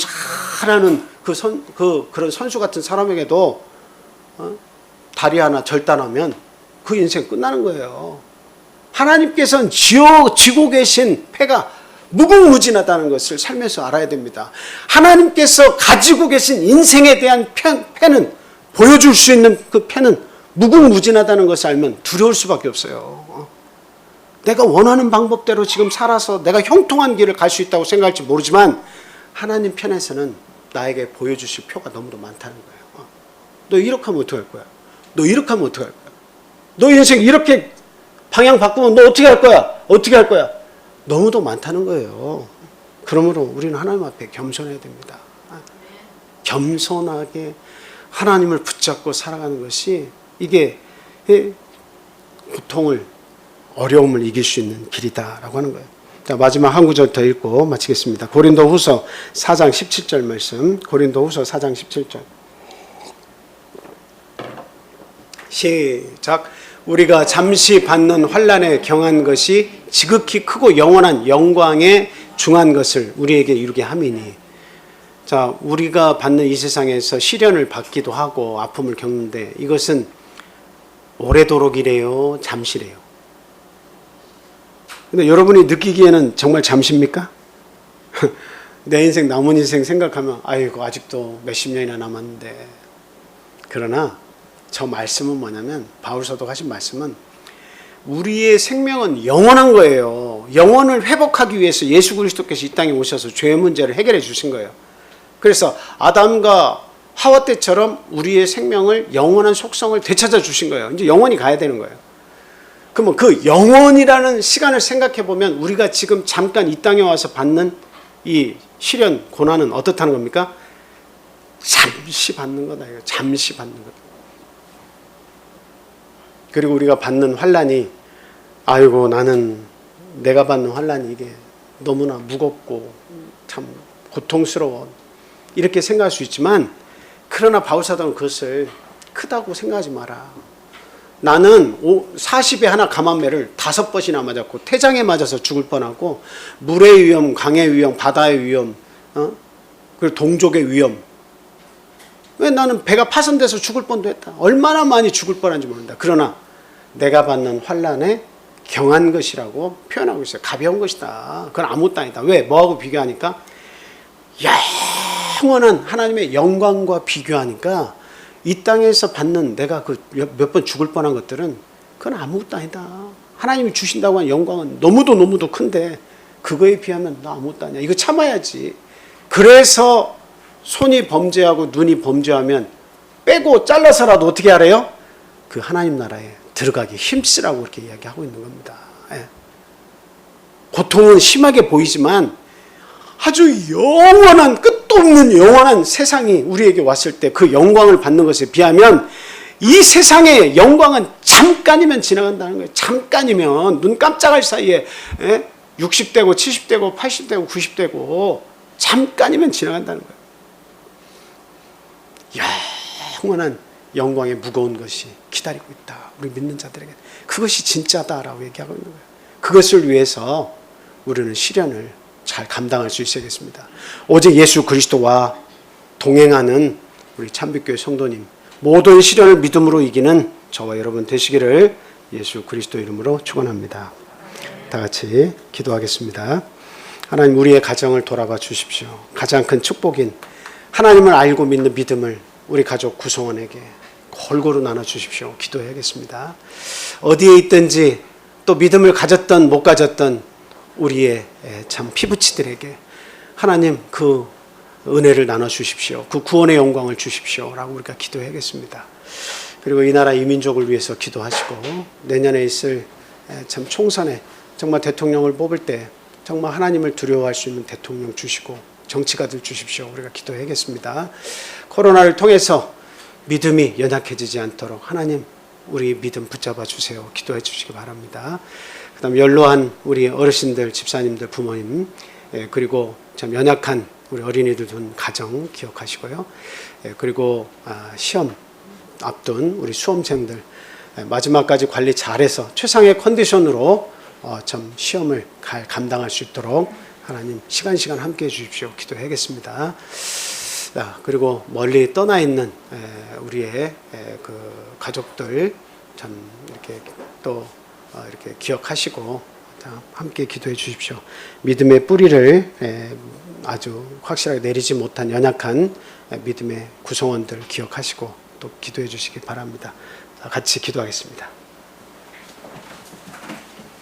잘하는 그런 선수 같은 사람에게도 다리 하나 절단하면 그 인생 끝나는 거예요. 하나님께서는 지고 계신 패가 무궁무진하다는 것을 살면서 알아야 됩니다. 하나님께서 가지고 계신 인생에 대한 패는 보여줄 수 있는 그 패는 무궁무진하다는 것을 알면 두려울 수밖에 없어요. 내가 원하는 방법대로 지금 살아서 내가 형통한 길을 갈 수 있다고 생각할지 모르지만 하나님 편에서는 나에게 보여주실 표가 너무도 많다는 거예요. 너 이렇게 하면 어떻게 할 거야? 너 이렇게 하면 어떻게 할 거야? 너 인생 이렇게 방향 바꾸면 너 어떻게 할 거야? 어떻게 할 거야? 너무도 많다는 거예요. 그러므로 우리는 하나님 앞에 겸손해야 됩니다. 겸손하게 하나님을 붙잡고 살아가는 것이 이게 고통을 어려움을 이길 수 있는 길이다라고 하는 거예요. 자, 마지막 한 구절 더 읽고 마치겠습니다. 고린도후서 4장 17절 말씀. 고린도후서 4장 17절. 시작. 우리가 잠시 받는 환난에 경한 것이 지극히 크고 영원한 영광에 중한 것을 우리에게 이루게 함이니. 자, 우리가 받는 이 세상에서 시련을 받기도 하고 아픔을 겪는데 이것은 오래도록이래요, 잠시래요. 근데 여러분이 느끼기에는 정말 잠시입니까? 내 인생, 남은 인생 생각하면 아이고 아직도 몇십 년이나 남았는데. 그러나 저 말씀은 뭐냐면, 바울 사도가 하신 말씀은 우리의 생명은 영원한 거예요. 영혼을 회복하기 위해서 예수 그리스도께서 이 땅에 오셔서 죄의 문제를 해결해 주신 거예요. 그래서 아담과 하와 때처럼 우리의 생명을, 영원한 속성을 되찾아 주신 거예요. 이제 영원히 가야 되는 거예요. 그러면 그 영원이라는 시간을 생각해 보면 우리가 지금 잠깐 이 땅에 와서 받는 이 시련, 고난은 어떻다는 겁니까? 잠시 받는 거다. 잠시 받는 거다. 그리고 우리가 받는 환난이, 아이고 나는 내가 받는 환난이 이게 너무나 무겁고 참 고통스러워, 이렇게 생각할 수 있지만, 그러나 바울사도는 그것을 크다고 생각하지 마라. 나는 40에 하나 감한매를 5번이나 맞았고 태장에 맞아서 죽을 뻔하고 물의 위험, 강의 위험, 바다의 위험, 그리고 동족의 위험. 왜 나는 배가 파손돼서 죽을 뻔도 했다. 얼마나 많이 죽을 뻔한지 모른다. 그러나 내가 받는 환난에 경한 것이라고 표현하고 있어요. 가벼운 것이다. 그건 아무것도 아니다. 왜? 뭐하고 비교하니까? 영원한 하나님의 영광과 비교하니까 이 땅에서 받는 내가 그 몇 번 죽을 뻔한 것들은 그건 아무것도 아니다. 하나님이 주신다고 하는 영광은 너무도 큰데 그거에 비하면 나 아무것도 아니야. 이거 참아야지. 그래서 손이 범죄하고 눈이 범죄하면 빼고 잘라서라도 어떻게 하래요? 그 하나님 나라에 들어가기 힘쓰라고 그렇게 이야기하고 있는 겁니다. 예. 고통은 심하게 보이지만 아주 영원한, 끝도 없는 영원한 세상이 우리에게 왔을 때 그 영광을 받는 것에 비하면 이 세상의 영광은 잠깐이면 지나간다는 거예요. 잠깐이면, 눈 깜짝할 사이에 60대고 70대고 80대고 90대고 잠깐이면 지나간다는 거예요. 영원한 영광의 무거운 것이 기다리고 있다. 우리 믿는 자들에게. 그것이 진짜다라고 얘기하고 있는 거예요. 그것을 위해서 우리는 시련을 잘 감당할 수 있어야겠습니다. 오직 예수 그리스도와 동행하는 우리 참빛교회 성도님, 모든 시련을 믿음으로 이기는 저와 여러분 되시기를 예수 그리스도 이름으로 축원합니다. 다 같이 기도하겠습니다. 하나님, 우리의 가정을 돌아봐 주십시오. 가장 큰 축복인 하나님을 알고 믿는 믿음을 우리 가족 구성원에게 골고루 나눠 주십시오. 기도해야겠습니다. 어디에 있든지 또 믿음을 가졌던 못 가졌던 우리의 참 피부치들에게 하나님 그 은혜를 나눠 주십시오. 그 구원의 영광을 주십시오. 라고 우리가 기도해야겠습니다. 그리고 이 나라 이 민족을 위해서 기도하시고 내년에 있을 참 총선에 정말 대통령을 뽑을 때 정말 하나님을 두려워할 수 있는 대통령 주시고 정치가들 주십시오. 우리가 기도해야겠습니다. 코로나를 통해서 믿음이 연약해지지 않도록 하나님 우리 믿음 붙잡아 주세요. 기도해 주시기 바랍니다. 그 다음 연로한 우리 어르신들, 집사님들, 부모님, 그리고 참 연약한 우리 어린이들 둔 가정 기억하시고요. 그리고 시험 앞둔 우리 수험생들 마지막까지 관리 잘해서 최상의 컨디션으로 참 시험을 감당할 수 있도록 하나님 시간 함께해 주십시오. 기도하겠습니다. 그리고 멀리 떠나 있는 우리의 그 가족들 참 이렇게 또 이렇게 기억하시고 함께 기도해 주십시오. 믿음의 뿌리를 아주 확실하게 내리지 못한 연약한 믿음의 구성원들 기억하시고 또 기도해 주시기 바랍니다. 같이 기도하겠습니다.